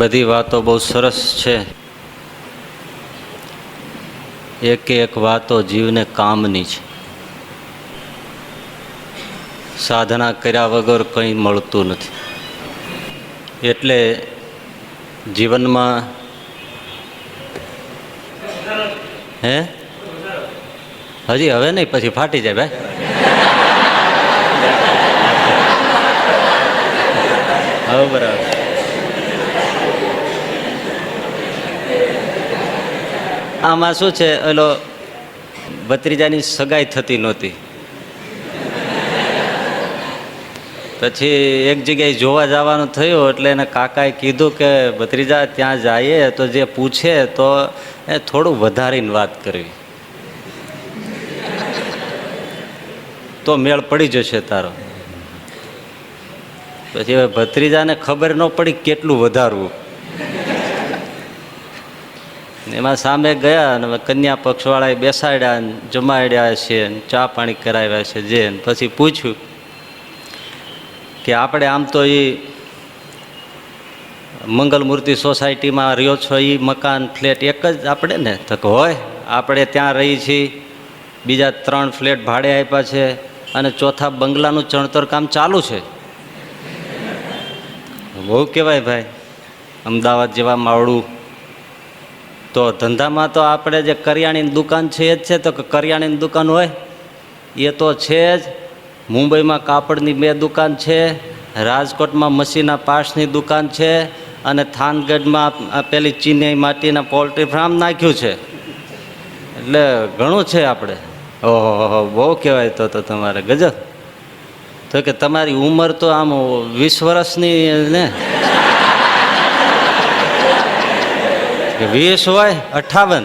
બધી વાતો બહુ સરસ છે. એક વાતો જીવને કામની છે. સાધના કર્યા વગર કંઈ મળતું નથી. એટલે જીવનમાં હજી હવે નહીં, પછી ફાટી જાય ભાઈ. હવે બરાબર. આમાં શું છે, ઓલો ભત્રીજાની સગાઈ થતી નહોતી. પછી એક જગ્યાએ જોવા જવાનું થયું એટલે એને કાકાએ કીધું કે ભત્રીજા ત્યાં જઈએ તો જે પૂછે તો એ થોડું વધારીને વાત કરવી, તો મેળ પડી જશે તારો. પછી હવે ભત્રીજાને ખબર ન પડી કેટલું વધારવું. એમાં સામે ગયા અને કન્યા પક્ષવાળાએ બેસાડ્યા, જમાડ્યા છે, ચા પાણી કરાવ્યા છે. જે પછી પૂછ્યું કે આપણે આમ તો એ મંગલમૂર્તિ સોસાયટીમાં રહ્યો છો, એ મકાન ફ્લેટ એક જ આપણે ને? તો હોય, આપણે ત્યાં રહી છીએ, બીજા 3 ફ્લેટ ભાડે આપ્યા છે અને ચોથા બંગલાનું ચણતર કામ ચાલુ છે. બહુ કહેવાય ભાઈ, અમદાવાદ જેવા માવડું. તો ધંધામાં તો આપણે જે કરિયાણાની દુકાન છે એ જ છે. તો કરિયાણાની દુકાન હોય એ તો છે જ. મુંબઈમાં કાપડની 2 દુકાન છે, રાજકોટમાં મસીના પાસની દુકાન છે, અને થાનગઢમાં પેલી ચીની માટીના પોલ્ટ્રી ફાર્મ નાખ્યું છે. એટલે ઘણું છે આપણે. ઓહો, બહુ કહેવાય. તો તમારે ગજબ. તો કે તમારી ઉંમર તો આમ 20 વર્ષની ને? 20 હોય 58.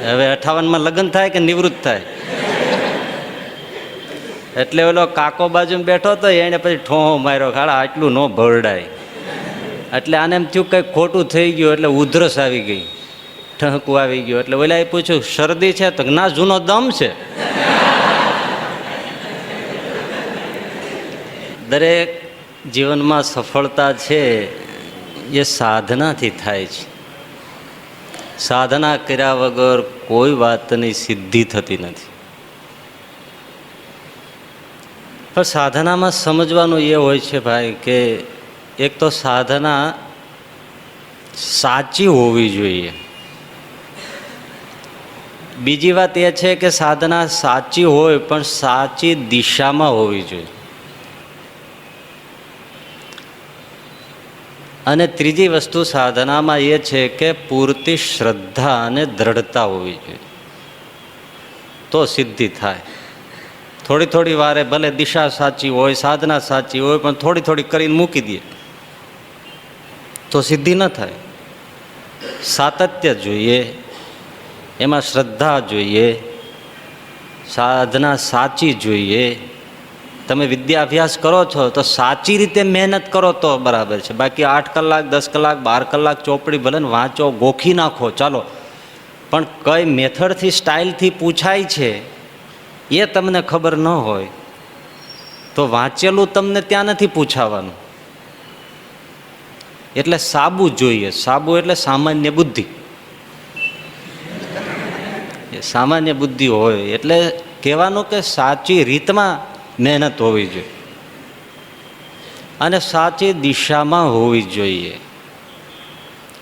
હવે 58માં લગ્ન થાય કે નિવૃત્ત થાય? એટલે ઓલો કાકો બાજુ બેઠો તો એને પછી ઠોહો માર્યો, ખાડા આટલું ન ભરડાય. એટલે આને એમ થયું કંઈક ખોટું થઈ ગયું, એટલે ઉધરસ આવી ગઈ, ઠહકું આવી ગયું. એટલે ઓલાએ પૂછ્યું શરદી છે? તો ના, જૂનો દમ છે. દરેક જીવનમાં સફળતા છે એ સાધનાથી થાય છે. સાધના કર્યા વગર કોઈ વાતની સિદ્ધિ થતી નથી. પણ સાધનામાં સમજવાનું એ હોય છે ભાઈ કે એક તો સાધના સાચી હોવી જોઈએ. બીજી વાત એ છે કે સાધના સાચી હોય પણ સાચી દિશામાં હોવી જોઈએ. અને ત્રીજી વસ્તુ સાધનામાં એ છે કે પૂરતી શ્રદ્ધા અને દ્રઢતા હોવી જોઈએ, તો સિદ્ધિ થાય. થોડી વારે ભલે દિશા સાચી હોય, સાધના સાચી હોય, પણ થોડી કરીને મૂકી દે તો સિદ્ધિ ન થાય. સાતત્ય જોઈએ, એમાં શ્રદ્ધા જોઈએ, સાધના સાચી જોઈએ. તમે વિદ્યા અભ્યાસ કરો છો તો સાચી રીતે મહેનત કરો તો બરાબર છે. બાકી 8 કલાક 10 કલાક 12 કલાક ચોપડી ભલે વાંચો, ગોખી નાખો, ચાલો, પણ કઈ મેથડથી, સ્ટાઇલથી પૂછાય છે એ તમને ખબર ન હોય તો વાંચેલું તમને ત્યાં નથી પૂછાવાનું. એટલે સાબુ જોઈએ. સાબુ એટલે સામાન્ય બુદ્ધિ. સામાન્ય બુદ્ધિ હોય એટલે કહેવાનું કે સાચી રીતમાં મહેનત હોવી જોઈએ અને સાચી દિશામાં હોવી જોઈએ,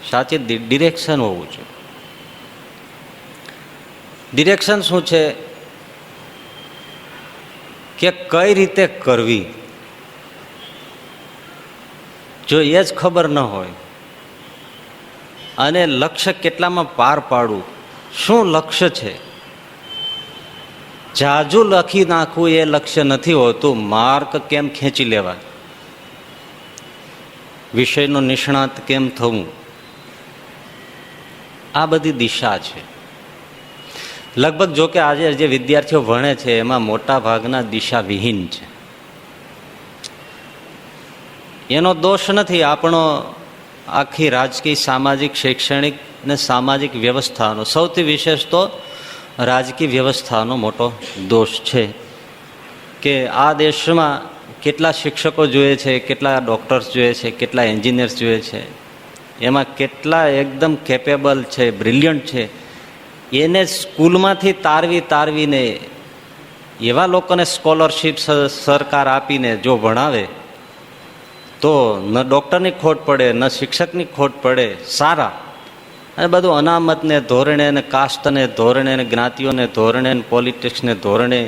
સાચી ડિરેક્શન હોવું જોઈએ. ડિરેક્શન શું છે કે કઈ રીતે કરવી, જો એ જ ખબર ન હોય, અને લક્ષ્ય કેટલામાં પાર પાડવું, શું લક્ષ્ય છે, જાજુ લખી નાખવું એ લક્ષ્ય નથી હોતું. માર્ક કેમ ખેંચી લેવા, વિષયનો નિષ્ણાત કેમ થવું, આ બધી દિશા છે. લગભગ જો કે આજે જે વિદ્યાર્થીઓ ભણે છે એમાં મોટા ભાગના દિશા વિહીન છે. એનો દોષ નથી, આપણો આખી રાજકીય, સામાજિક, શૈક્ષણિક ને સામાજિક વ્યવસ્થાનો, સૌથી વિશેષ તો રાજકીય વ્યવસ્થાનો મોટો દોષ છે કે આ દેશમાં કેટલા શિક્ષકો જોઈએ છે, કેટલા ડૉક્ટર્સ જોઈએ છે, કેટલા એન્જિનિયર્સ જોઈએ છે, એમાં કેટલા એકદમ કેપેબલ છે, બ્રિલિયન્ટ છે, એને સ્કૂલમાંથી તારવીને એવા લોકોને સ્કોલરશીપ સરકાર આપીને જો ભણાવે તો ન ડૉક્ટરની ખોટ પડે, ન શિક્ષકની ખોટ પડે, સારા. અને બધું અનામતને ધોરણે અને કાસ્ટને ધોરણે અને જ્ઞાતિઓને ધોરણે અને પોલિટિક્સને ધોરણે,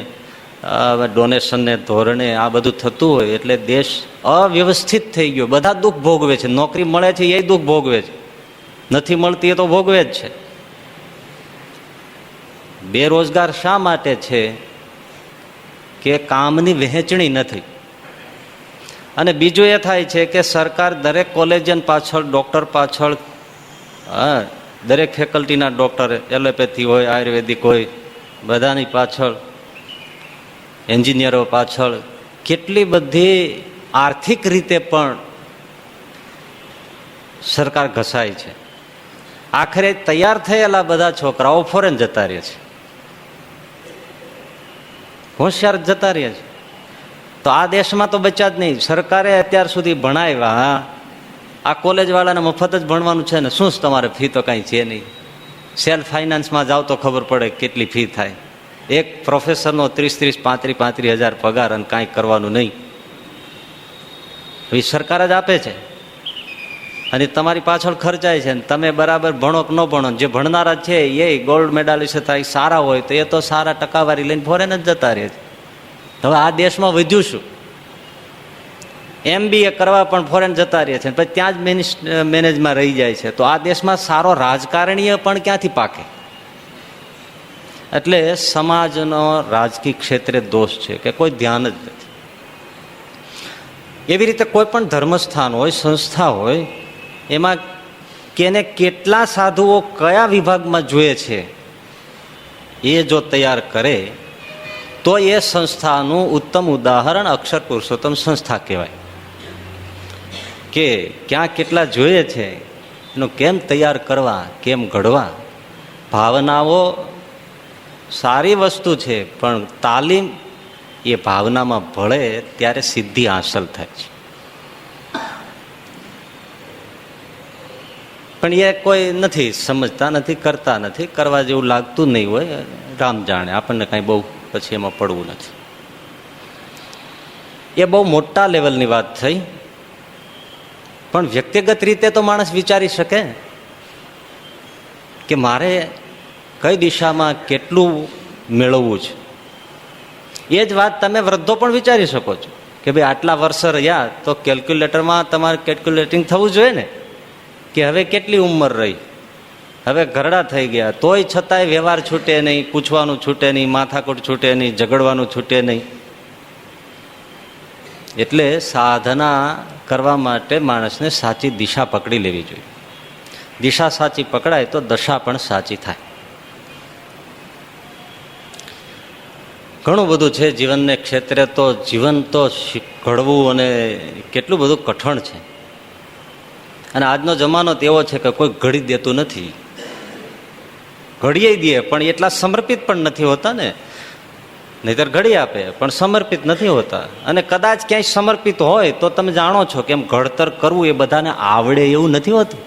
ડોનેશનને ધોરણે આ બધું થતું હોય એટલે દેશ અવ્યવસ્થિત થઈ ગયો. બધા દુઃખ ભોગવે છે. નોકરી મળે છે એ દુઃખ ભોગવે છે, નથી મળતી એ તો ભોગવે જ છે. બેરોજગાર શા માટે છે? કે કામની વહેંચણી નથી. અને બીજું એ થાય છે કે સરકાર દરેક કોલેજિયન પાછળ, ડૉક્ટર પાછળ, દરેક ફેકલ્ટીના ડૉક્ટર, એલોપેથી હોય, આયુર્વેદિક હોય, બધાની પાછળ, એન્જિનિયરો પાછળ કેટલી બધી આર્થિક રીતે પણ સરકાર ઘસાય છે. આખરે તૈયાર થયેલા બધા છોકરાઓ ફોરેન જતા રહે છે, હોશિયાર જતા રહે છે. તો આ દેશમાં તો બચ્યા જ નહીં. સરકારે અત્યાર સુધી ભણાવ્યા, આ કોલેજવાળાને મફત જ ભણવાનું છે ને, શું તમારે ફી તો કાંઈ છે નહીં. સેલ્ફ ફાઇનાન્સમાં જાઓ તો ખબર પડે કેટલી ફી થાય. એક પ્રોફેસરનો 35,000 પગાર અને કાંઈ કરવાનું નહીં. એ સરકાર જ આપે છે અને તમારી પાછળ ખર્ચાય છે. તમે બરાબર ભણો કે ન ભણો, જે ભણનારા છે એ ગોલ્ડ મેડાલિસ્ટ થાય, સારા હોય તો એ તો સારા ટકાવારી લઈને ફોરેન જ જતા રહે છે. હવે આ દેશમાં વધ્યું શું? MBA કરવા પણ ફોરેન જતા રહે છે, પછી ત્યાં જ મેનેજમાં રહી જાય છે. તો આ દેશમાં સારો રાજકારણીય પણ ક્યાંથી પાકે? એટલે સમાજનો રાજકીય ક્ષેત્રે દોષ છે કે કોઈ ધ્યાન જ નથી. એવી રીતે કોઈ પણ ધર્મસ્થાન હોય, સંસ્થા હોય, એમાં કેને કેટલા સાધુઓ કયા વિભાગમાં જોઈએ છે એ જો તૈયાર કરે તો એ સંસ્થાનું ઉત્તમ ઉદાહરણ અક્ષર પુરુષોત્તમ સંસ્થા કહેવાય. કે ક્યાં કેટલા જોઈએ છે એનું કેમ તૈયાર કરવા, કેમ ઘડવા. ભાવનાઓ સારી વસ્તુ છે, પણ તાલીમ એ ભાવનામાં ભળે ત્યારે સિદ્ધિ હાંસલ થાય છે. પણ એ કોઈ નથી સમજતા, નથી કરતા, નથી કરવા જેવું લાગતું નહીં હોય. રામ જાણે, આપણને કાંઈ બહુ પછી એમાં પડવું નથી. એ બહુ મોટા લેવલની વાત થઈ. પણ વ્યક્તિગત રીતે તો માણસ વિચારી શકે કે મારે કઈ દિશામાં કેટલું મેળવવું છે. એ જ વાત તમે વૃદ્ધો પણ વિચારી શકો છો કે ભાઈ આટલા વર્ષ રહ્યા તો કેલ્ક્યુલેટરમાં તમારે કેલ્ક્યુલેટિંગ થવું જોઈએ ને, કે હવે કેટલી ઉંમર રહી, હવે ઘરડા થઈ ગયા, તોય છતાંય વ્યવહાર છૂટે નહીં, પૂછવાનું છૂટે નહીં, માથાકૂટ છૂટે નહીં, ઝઘડવાનું છૂટે નહીં. એટલે સાધના કરવા માટે માણસને સાચી દિશા પકડી લેવી જોઈએ. દિશા સાચી પકડાય તો દશા પણ સાચી થાય. ઘણું બધું છે જીવનને ક્ષેત્રે. તો જીવન તો ઘડવું અને કેટલું બધું કઠણ છે. અને આજનો જમાનો તો એવો છે કે કોઈ ઘડી દેતું નથી. ઘડીએ દે પણ એટલા સમર્પિત પણ નથી હોતા ને. નહીતર ઘડી આપે પણ સમર્પિત નથી હોતા. અને કદાચ ક્યાંય સમર્પિત હોય તો તમે જાણો છો કે એમ ઘડતર કરવું એ બધાને આવડે એવું નથી હોતું.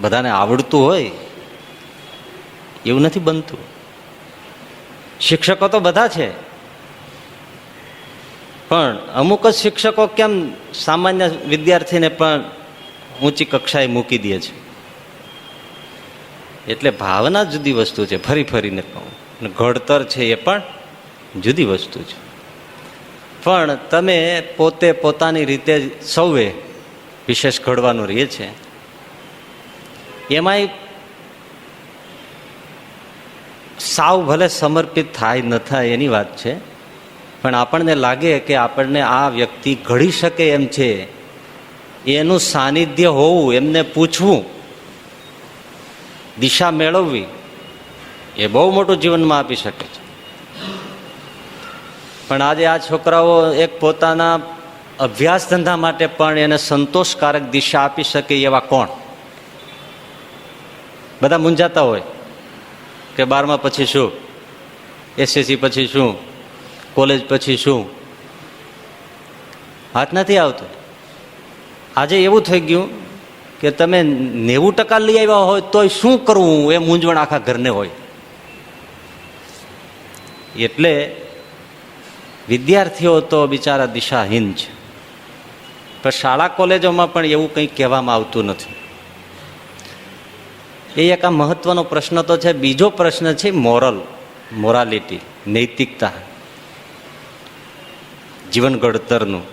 બધાને આવડતું હોય એવું નથી બનતું. શિક્ષકો તો બધા છે, પણ અમુક જ શિક્ષકો કેમ સામાન્ય વિદ્યાર્થીને પણ ઊંચી કક્ષાએ મૂકી દે છે. એટલે ભાવના જુદી વસ્તુ છે, ફરી ફરીને કહું. ઘડતર છે એ પણ જુદી વસ્તુ છે. પણ તમે પોતે પોતાની રીતે સૌએ વિશેષ ઘડવાનું રહે છે. એમાંય સાવ ભલે સમર્પિત થાય ન થાય એની વાત છે, પણ આપણને લાગે કે આપણને આ વ્યક્તિ ઘડી શકે એમ છે, એનું સાનિધ્ય હોવું, એમને પૂછવું, દિશા મેળવવી, એ બહુ મોટું જીવનમાં આપી શકે છે. પણ આજે આ છોકરાઓ એક પોતાના અભ્યાસ ધંધા માટે પણ એને સંતોષકારક દિશા આપી શકે એવા કોણ? બધા મૂંઝાતા હોય કે 12મા પછી શું, SSC પછી શું, કોલેજ પછી શું? હાથ નથી આવતો. આજે એવું થઈ ગયું કે તમે 90% લઈ આવ્યા હોય તોય શું કરવું એ મૂંઝવણ આખા ઘરને હોય. એટલે વિદ્યાર્થીઓ તો બિચારા દિશાહીન છે. પણ શાળા કોલેજોમાં પણ એવું કંઈ કહેવામાં આવતું નથી. એ એક આ મહત્વનો પ્રશ્ન તો છે. બીજો પ્રશ્ન છે મોરાલિટી, નૈતિકતા, જીવન ઘડતરનું.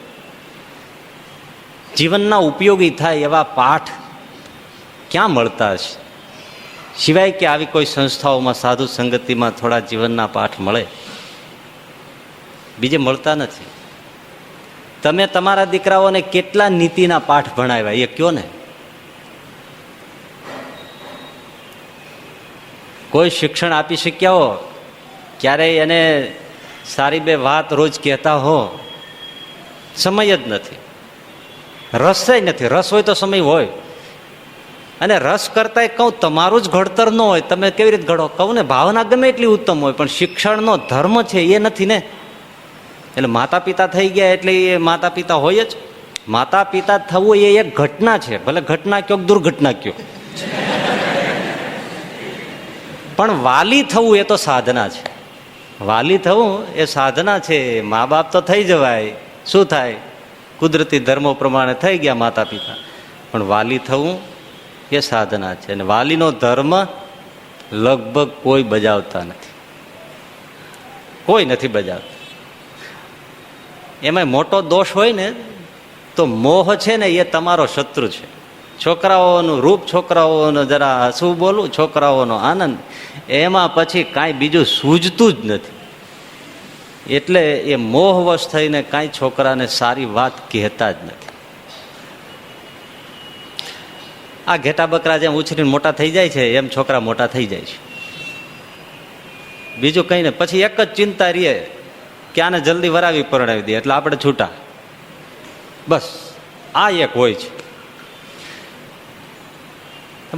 જીવનના ઉપયોગી થાય એવા પાઠ ક્યાં મળતા હશે? સિવાય કે આવી કોઈ સંસ્થાઓમાં, સાધુ સંગતિમાં થોડા જીવનના પાઠ મળે, બીજે મળતા નથી. તમે તમારા દીકરાઓને કેટલા નીતિના પાઠ ભણાવ્યા એ કયો ને? કોઈ શિક્ષણ આપી શક્યા હો? ક્યારેય એને સારી બે વાત રોજ કહેતા હો? સમય જ નથી, રસ નથી. રસ હોય તો સમય હોય. અને રસ કરતા કહું તમારું જ ઘડતર ન હોય, તમે કેવી રીતે ઘડો? કહું ને, ભાવના ગમે એટલી ઉત્તમ હોય પણ શિક્ષણનો ધર્મ છે એ નથી ને. એટલે માતા પિતા થઈ ગયા એટલે એ માતા પિતા હોય જ. માતા પિતા થવું એ એક ઘટના છે, ભલે ઘટના કયો દુર્ઘટના કયો, પણ વાલી થવું એ તો સાધના છે. વાલી થવું એ સાધના છે. મા બાપ તો થઈ જવાય, શું થાય? કુદરતી ધર્મો પ્રમાણે થઈ ગયા માતા પિતા, પણ વાલી થવું એ સાધના છે. અને વાલીનો ધર્મ લગભગ કોઈ બજાવતા નથી, કોઈ નથી બજાવતા. એમાં મોટો દોષ હોય ને તો મોહ છે ને એ તમારો શત્રુ છે. છોકરાઓનું રૂપ, છોકરાઓનો જરા શું બોલું, છોકરાઓનો આનંદ, એમાં પછી કાંઈ બીજું સૂઝતું જ નથી. એટલે એ મોહવશ થઈને કાંઈ છોકરાને સારી વાત કહેતા જ નથી. આ ઘેટા બકરા જેમ ઉછરીને મોટા થઈ જાય છે એમ છોકરા મોટા થઈ જાય છે. બીજું કંઈ ને. પછી એક જ ચિંતા રહે કે આને જલ્દી વરાવી પરણાવી દે એટલે આપણે છૂટા. બસ આ એક હોય છે.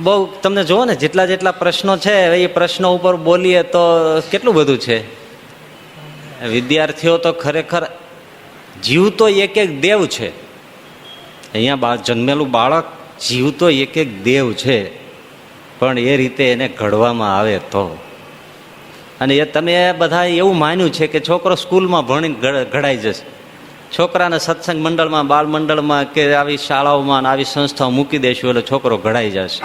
બહુ તમને જુઓ ને, જેટલા જેટલા પ્રશ્નો છે એ પ્રશ્નો ઉપર બોલીએ તો કેટલું બધું છે. વિદ્યાર્થીઓ તો ખરેખર જીવ તો એક એક દેવ છે. અહીંયા જન્મેલું બાળક જીવ તો એક એક દેવ છે, પણ એ રીતે એને ઘડવામાં આવે તો. અને એ તમે બધા એવું માન્યું છે કે છોકરો સ્કૂલમાં ભણીને ઘડાઈ જશે. છોકરાને સત્સંગ મંડળમાં, બાળ મંડળમાં કે આવી શાળાઓમાં આવી સંસ્થાઓ મૂકી દેશું એટલે છોકરો ઘડાઈ જશે.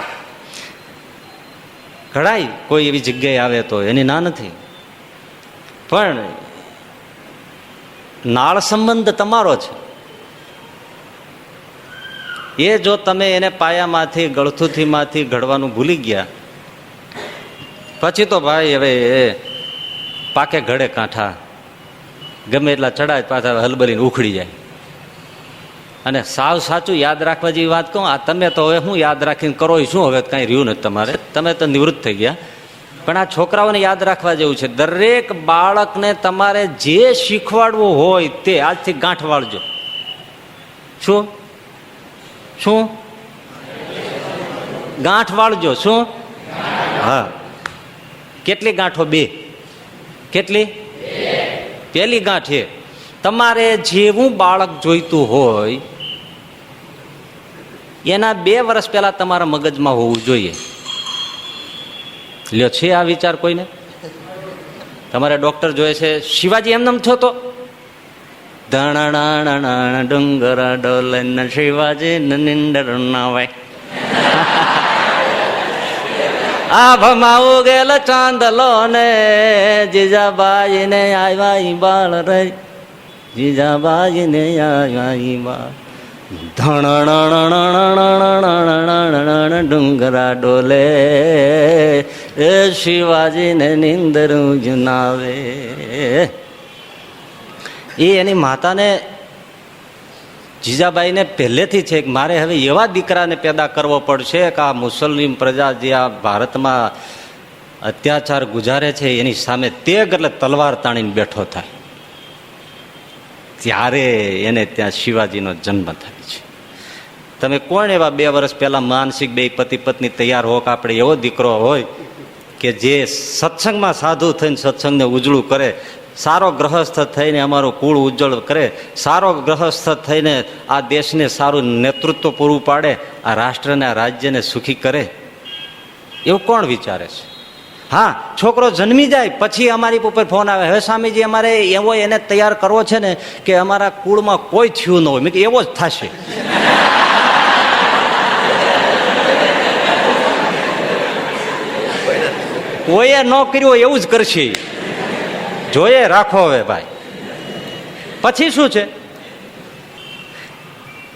ઘડાય કોઈ એવી જગ્યાએ આવે તો એની ના નથી, પણ નાળ સંબંધ તમારો છે. એ જો તમે એને પાયામાંથી, ગળથુથીમાંથી ઘડવાનું ભૂલી ગયા પછી તો ભાઈ હવે પાકે ઘડે કાંઠા, ગમે એટલા ચડાય પાછા હલબલીને ઉખડી જાય. અને સાવ સાચું યાદ રાખવા જેવી વાત કહું, આ તમે તો હવે શું યાદ રાખીને કરો શું? હવે કાંઈ રહ્યું નથી તમારે, તમે તો નિવૃત્ત થઈ ગયા. પણ આ છોકરાઓને યાદ રાખવા જેવું છે. દરેક બાળકને તમારે જે શીખવાડવું હોય તે આજથી ગાંઠ વાળજો. શું શું ગાંઠ વાળજો? શું? હા. કેટલી ગાંઠો? 2. કેટલી? પેલી ગાંઠ એ તમારે જેવું બાળક જોઈતું હોય એના 2 વર્ષ પહેલા તમારા મગજમાં હોવું જોઈએ. લ્યો, છે આ વિચાર કોઈને? તમારે ડોક્ટર જોઈએ છે, શિવાજી એમને થયો તો ધણા ડુંગરા ડોલે શિવાજી નિંદર ના હોય. આભમાં ઉગેલ ચાંદલો ને જીજાબાઈ ને આવ્યા બાળ રે, જીજાબાઈ ને આવ્યા બાળ. ધણ ડુંગરા ડોલે એ શિવાજી ને નિંદર જનાવે. એ એની માતાને, જીજાબાઈને પહેલેથી છે કે મારે હવે એવા દીકરાને પેદા કરવો પડશે કે આ મુસ્લિમ પ્રજા જે આ ભારતમાં અત્યાચાર ગુજારે છે એની સામે તેગ એટલે તલવાર તાણીને બેઠો થાય. ત્યારે એને ત્યાં શિવાજીનો જન્મ થાય છે. તમે કોણ એવા 2 વર્ષ પહેલા માનસિક 2 પતિ પત્ની તૈયાર હો કે આપણે એવો દીકરો હોય કે જે સત્સંગમાં સાધુ થઈને સત્સંગને ઉજળું કરે, સારો ગ્રહસ્થ થઈને અમારું કુળ ઉજ્જવળ કરે, સારો ગ્રહસ્થ થઈને આ દેશને સારું નેતૃત્વ પૂરું પાડે, આ રાષ્ટ્રને આ રાજ્યને સુખી કરે, એવું કોણ વિચારે છે? હા, છોકરો જન્મી જાય પછી અમારી ઉપર ફોન આવે, હવે સ્વામીજી અમારે એવો એને તૈયાર કરવો છે ને કે અમારા કુળમાં કોઈ થયું ન હોય. મેં એવો જ થશે. કોઈએ ન કર્યું હોય એવું જ કરશે. જોઈએ રાખો હવે ભાઈ. પછી શું છે?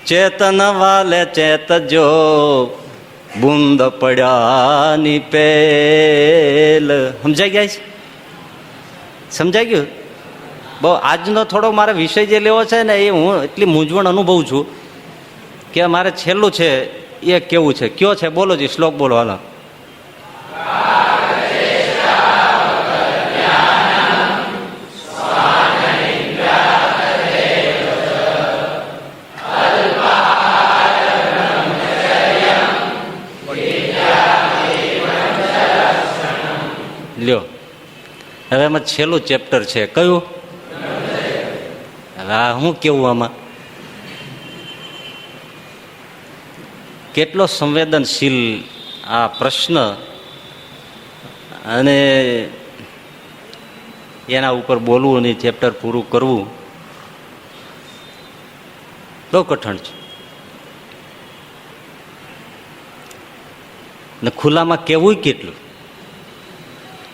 ચેતન વાલે ચેતજો, બુંદ પડ્યાની પેલ. સમજાઈ ગયા છે? સમજાઈ ગયું? બહુ આજનો થોડો મારે વિષય જે લેવો છે ને, એ હું એટલી મૂંઝવણ અનુભવું છું કે મારે છેલ્લું છે એ કેવું છે. કયો છે? બોલો જી, શ્લોક બોલો હાલો. લ્યો, હવે એમાં છેલ્લું ચેપ્ટર છે. કયું? હવે હું કેવું આમાં? કેટલો સંવેદનશીલ આ પ્રશ્ન, અને એના ઉપર બોલવું અને ચેપ્ટર પૂરું કરવું બહુ કઠણ છે. ને ખુલ્લામાં કેવું કેટલું.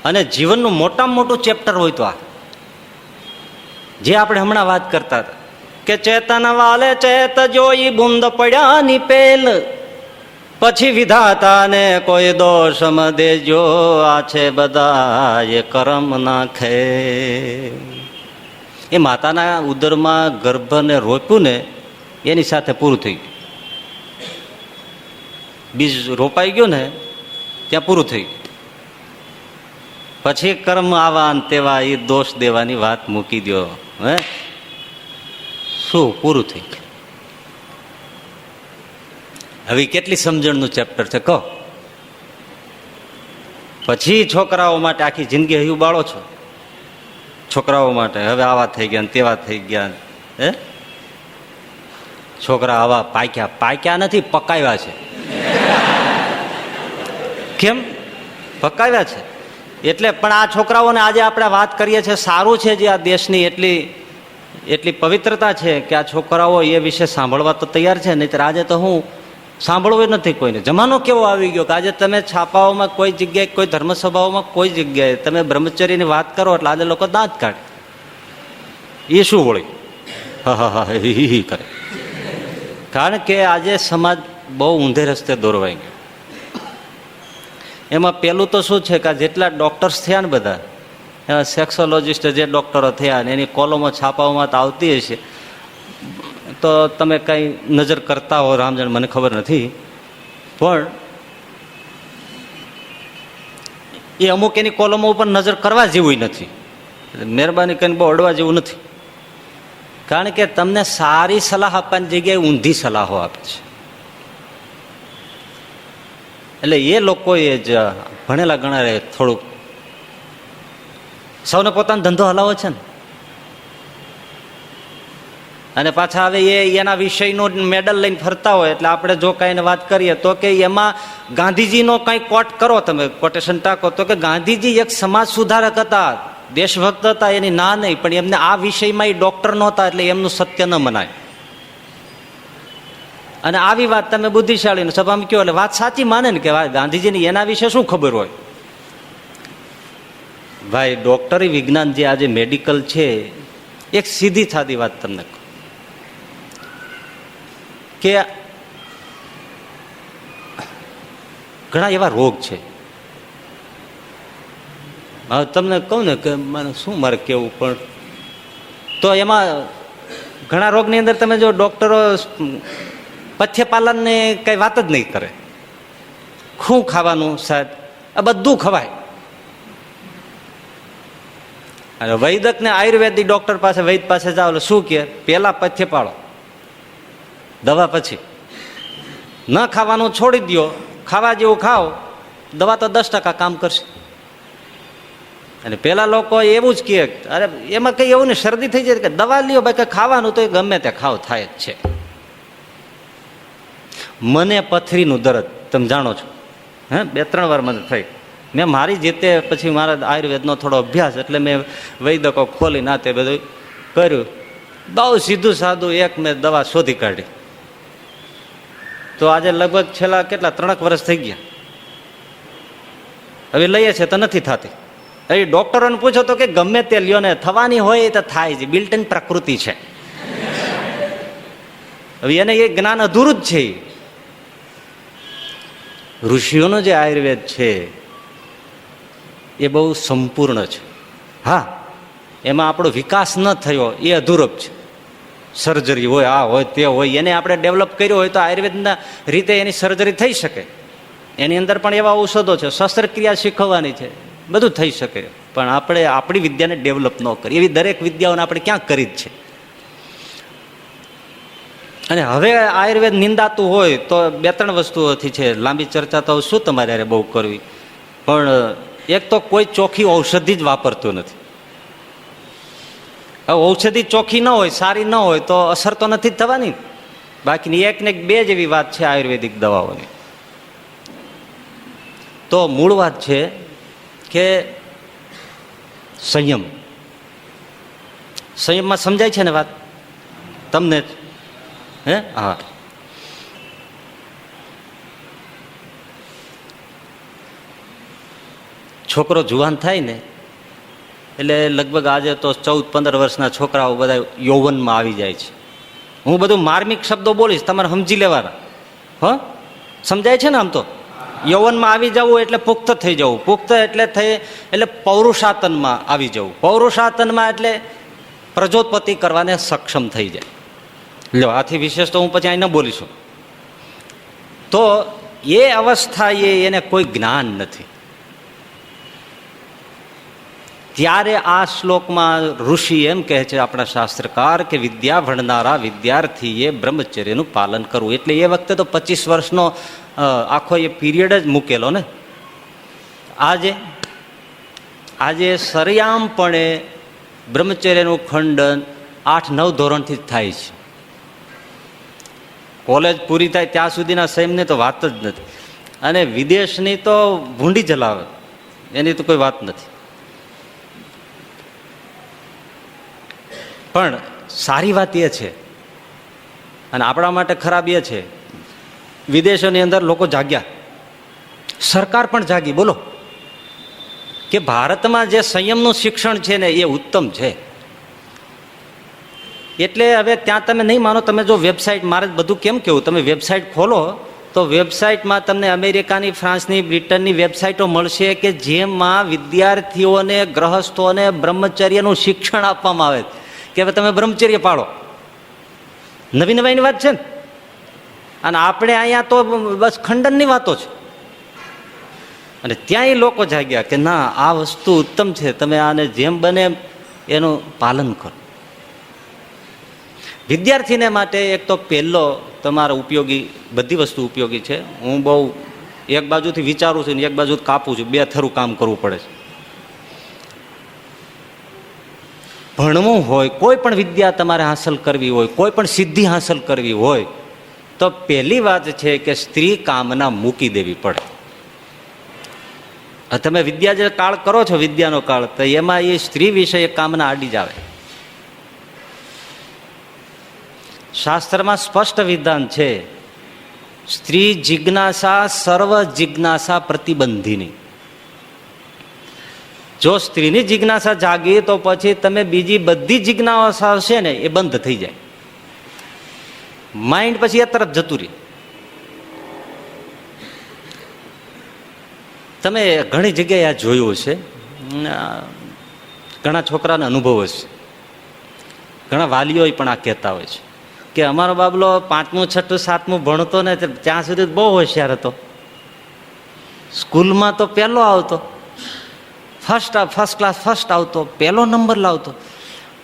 અને જીવનનું મોટામાં મોટું ચેપ્ટર હોય તો આ જે આપણે હમણાં વાત કરતા હતા કે ચેતન વાલે ચેત જોઈ, બુંદ પડ્યાની પેલ, પછી વિધાતાને કોઈ દોષ મ દેજો, આ છે બધા એ કરમ નાખે. એ માતાના ઉદરમાં ગર્ભને રોપ્યું ને એની સાથે પૂરું થઈ ગયું. બીજ રોપાઈ ગયું ને ત્યાં પૂરું થઈ ગયું. પછી કર્મ આવા તેવા એ દોષ દેવાની વાત મૂકી દો. હે શું પૂરું થઈ ગયું? હવે કેટલી સમજણનું ચેપ્ટર છે કહો. પછી છોકરાઓ માટે આખી જિંદગી હૈયું બાળો છો. છોકરાઓ માટે હવે આવા થઈ ગયા તેવા થઈ ગયા. હે છોકરા આવા પાક્યા. પાક્યા નથી, પકાવ્યા છે. કેમ પકાવ્યા છે? એટલે પણ આ છોકરાઓને આજે આપણે વાત કરીએ છીએ, સારું છે જે આ દેશની એટલી પવિત્રતા છે કે આ છોકરાઓ એ વિશે સાંભળવા તો તૈયાર છે. નહીં આજે તો હું સાંભળવું નથી કોઈને. જમાનો કેવો આવી ગયો કે આજે તમે છાપાઓમાં કોઈ જગ્યાએ, કોઈ ધર્મસભાઓમાં કોઈ જગ્યાએ તમે બ્રહ્મચર્યની વાત કરો એટલે આજે લોકો દાંત કાઢે. એ શું વળી હા હા હા હી કરે. કારણ કે આજે સમાજ બહુ ઊંધે રસ્તે દોરવાઈ ગયો. એમાં પેલું તો શું છે કે જેટલા ડોક્ટર્સ થયા ને બધા, એમાં સેક્સોલોજીસ્ટ જે ડોક્ટરો થયા ને એની કોલમો છાપાઓમાં તો આવતી હશે, તો તમે કંઈ નજર કરતા હો રામજણ, મને ખબર નથી. પણ એ અમુક એની કોલમો ઉપર નજર કરવા જેવું નથી. મહેરબાની કરીને બહુ અડવા જેવું નથી. કારણ કે તમને સારી સલાહ આપવાની જગ્યાએ ઊંધી સલાહો આપે છે. એટલે એ લોકોએ જ ભણેલા ગણારે થોડુંક સૌને પોતાનો ધંધો હલાવો છે ને, અને પાછા હવે એના વિષયનું મેડલ લઈને ફરતા હોય. એટલે આપણે જો કાંઈ વાત કરીએ તો કે એમાં ગાંધીજીનો કંઈ કોટ કરો, તમે કોટેશન ટાંકો તો કે ગાંધીજી એક સમાજ સુધારક હતા, દેશભક્ત હતા, એની ના નહીં, પણ એમને આ વિષયમાં એ ડોક્ટર નહોતા એટલે એમનું સત્ય ન મનાય. અને આવી વાત તમે બુદ્ધિશાળી સભામાં કહો એટલે વાત સાચી માને ને કે ગાંધીજીની એના વિશે શું ખબર હોય. ભાઈ ડોક્ટરી વિજ્ઞાન જે આજે મેડિકલ છે, એક સીધી સાદી વાત તમને કહું કે ઘણા એવા રોગ છે. હવે તમને કહું ને કે મને શું મારે કેવું, પણ તો એમાં ઘણા રોગની અંદર તમે જો ડોક્ટરો પથ્યપાલનને કઈ વાત જ નહીં કરે. શું ખાવાનું સાહેબ? આ બધું ખવાય. અને વૈદક ને આયુર્વેદિક ડોક્ટર પાસે, વૈદ પાસે જાઓ એટલે શું કે પેલા પથ્ય પાળો, દવા પછી. ન ખાવાનું છોડી દો, ખાવા જેવું ખાઓ, દવા તો 10% કામ કરશે. અને પેલા લોકો એવું જ કહે, અરે એમાં કઈ એવું ને, શરદી થઈ જાય કે દવા લ્યો ભાઈ, કઈ ખાવાનું તો ગમે તે ખાવ થાય જ છે. મને પથરીનું દર્દ તમે જાણો છો, 2-3 વાર મને થઈ. મેં મારી જીતે પછી મારા આયુર્વેદનો થોડો અભ્યાસ, એટલે મેં વૈદકો ખોલી નાતે બધું કર્યું. બહુ સીધું સાદું એક મેં દવા શોધી કાઢી. તો આજે લગભગ છેલ્લા કેટલા 3 વર્ષ થઈ ગયા. હવે લઈએ છે તો નથી થતી. હવે ડોક્ટરોને પૂછો તો કે ગમે તે લ્યો ને, થવાની હોય તો થાય છે, બિલ્ટ-ઇન પ્રકૃતિ છે. હવે એને એ જ્ઞાન અધૂરું જ છે. ઋષિઓનો જે આયુર્વેદ છે એ બહુ સંપૂર્ણ છે. હા, એમાં આપણો વિકાસ ન થયો એ અધૂરો જ છે. સર્જરી હોય, આ હોય તે હોય, એને આપણે ડેવલપ કર્યો હોય તો આયુર્વેદના રીતે એની સર્જરી થઈ શકે. એની અંદર પણ એવા ઔષધો છે, શસ્ત્રક્રિયા શીખવવાની છે, બધું થઈ શકે. પણ આપણે આપણી વિદ્યાને ડેવલપ ન કરી, એવી દરેક વિદ્યાઓને આપણે ક્યાં કરી જ છે. અને હવે આયુર્વેદ નિંદાતું હોય તો 2-3 વસ્તુઓથી છે. લાંબી ચર્ચા તો શું તમારે યારે બહુ કરવી, પણ એક તો કોઈ ચોખ્ખી ઔષધિ જ વાપરતું નથી. હવે ઔષધિ ચોખ્ખી ન હોય, સારી ન હોય તો અસર તો નથી જ થવાની. બાકીની 1 ને 2 જ એવી વાત છે આયુર્વેદિક દવાઓની. તો મૂળ વાત છે કે સંયમ. સંયમમાં સમજાય છે ને વાત તમને? હા. છોકરો જુવાન થાય ને એટલે લગભગ આજે તો 14-15 વર્ષના છોકરાઓ બધા યૌવનમાં આવી જાય છે. હું બધું માર્મિક શબ્દો બોલીશ, તમારે સમજી લેવાના. સમજાય છે ને? આમ તો યૌવનમાં આવી જવું એટલે પુખ્ત થઈ જવું. પુખ્ત એટલે પૌરુષાતનમાં આવી જવું. પૌરુષાતનમાં એટલે પ્રજોત્પત્તિ કરવાને સક્ષમ થઈ જાય. લો, આથી વિશેષ તો હું પછી અહીં ન બોલીશું. તો એ અવસ્થા એને કોઈ જ્ઞાન નથી. ત્યારે આ શ્લોકમાં ઋષિ એમ કહે છે, આપણા શાસ્ત્રકાર, કે વિદ્યા ભણનારા વિદ્યાર્થીએ બ્રહ્મચર્યનું પાલન કરવું. એટલે એ વખતે તો 25 વર્ષનો આખો એ પીરિયડ જ મૂકેલો ને. આજે સરિયામપણે બ્રહ્મચર્યનું ખંડન 8-9 ધોરણથી જ થાય છે. કોલેજ પૂરી થાય ત્યાં સુધીના સંયમની તો વાત જ નથી. અને વિદેશની તો ભૂંડી જલાવે, એની તો કોઈ વાત નથી. પણ સારી વાત એ છે, અને આપણા માટે ખરાબ એ છે, વિદેશોની અંદર લોકો જાગ્યા, સરકાર પણ જાગી. બોલો કે ભારતમાં જે સંયમનું શિક્ષણ છે ને એ ઉત્તમ છે. એટલે હવે ત્યાં તમે નહીં માનો, તમે જો વેબસાઇટ, મારે બધું કેમ કેવું, તમે વેબસાઇટ ખોલો તો વેબસાઇટમાં તમને અમેરિકાની, ફ્રાન્સની, બ્રિટનની વેબસાઇટો મળશે કે જેમાં વિદ્યાર્થીઓને, ગ્રહસ્થોને બ્રહ્મચર્યનું શિક્ષણ આપવામાં આવે કે હવે તમે બ્રહ્મચર્ય પાળો. નવી નવાઈની વાત છે ને. અને આપણે અહીંયા તો બસ ખંડનની વાતો છે. અને ત્યાં એ લોકો જાગ્યા કે ના, આ વસ્તુ ઉત્તમ છે, તમે આને જેમ બને એનું પાલન કરો. વિદ્યાર્થીને માટે એક તો પહેલો તમારો ઉપયોગી, બધી વસ્તુ ઉપયોગી છે. હું બહુ એક બાજુથી વિચારું છું ને એક બાજુ કાપું છું, 2 થરું કામ કરવું પડે છે. ભણવું હોય, કોઈ પણ વિદ્યા તમારે હાંસલ કરવી હોય, કોઈ પણ સિદ્ધિ હાંસલ કરવી હોય, તો પહેલી વાત છે કે સ્ત્રી કામના મૂકી દેવી પડે. તમે વિદ્યા જે કાળ કરો છો, વિદ્યાનો કાળ, તો એમાં એ સ્ત્રી વિશે કામના આડી જ આવે. શાસ્ત્રમાં સ્પષ્ટ વિધાન છે, સ્ત્રી જિજ્ઞાસા સર્વ જિજ્ઞાસા પ્રતિબંધીની. જો સ્ત્રીની જિજ્ઞાસા જાગી તો પછી તમે બીજી બધી જિજ્ઞાસા છે ને એ બંધ થઈ જાય. માઇન્ડ પછી એ તરફ જતું રહે. તમે ઘણી જગ્યાએ આ જોયું છે, ઘણા છોકરાને અનુભવ હશે, ઘણા વાલીઓ પણ આ કહેતા હોય છે કે અમારો બાબલો 5મું 6ઠું 7મું ભણતો ને ત્યાં સુધી બહુ હોશિયાર હતો, સ્કૂલમાં તો પહેલો આવતો, ફર્સ્ટ ક્લાસ ફર્સ્ટ આવતો, પહેલો નંબર લાવતો.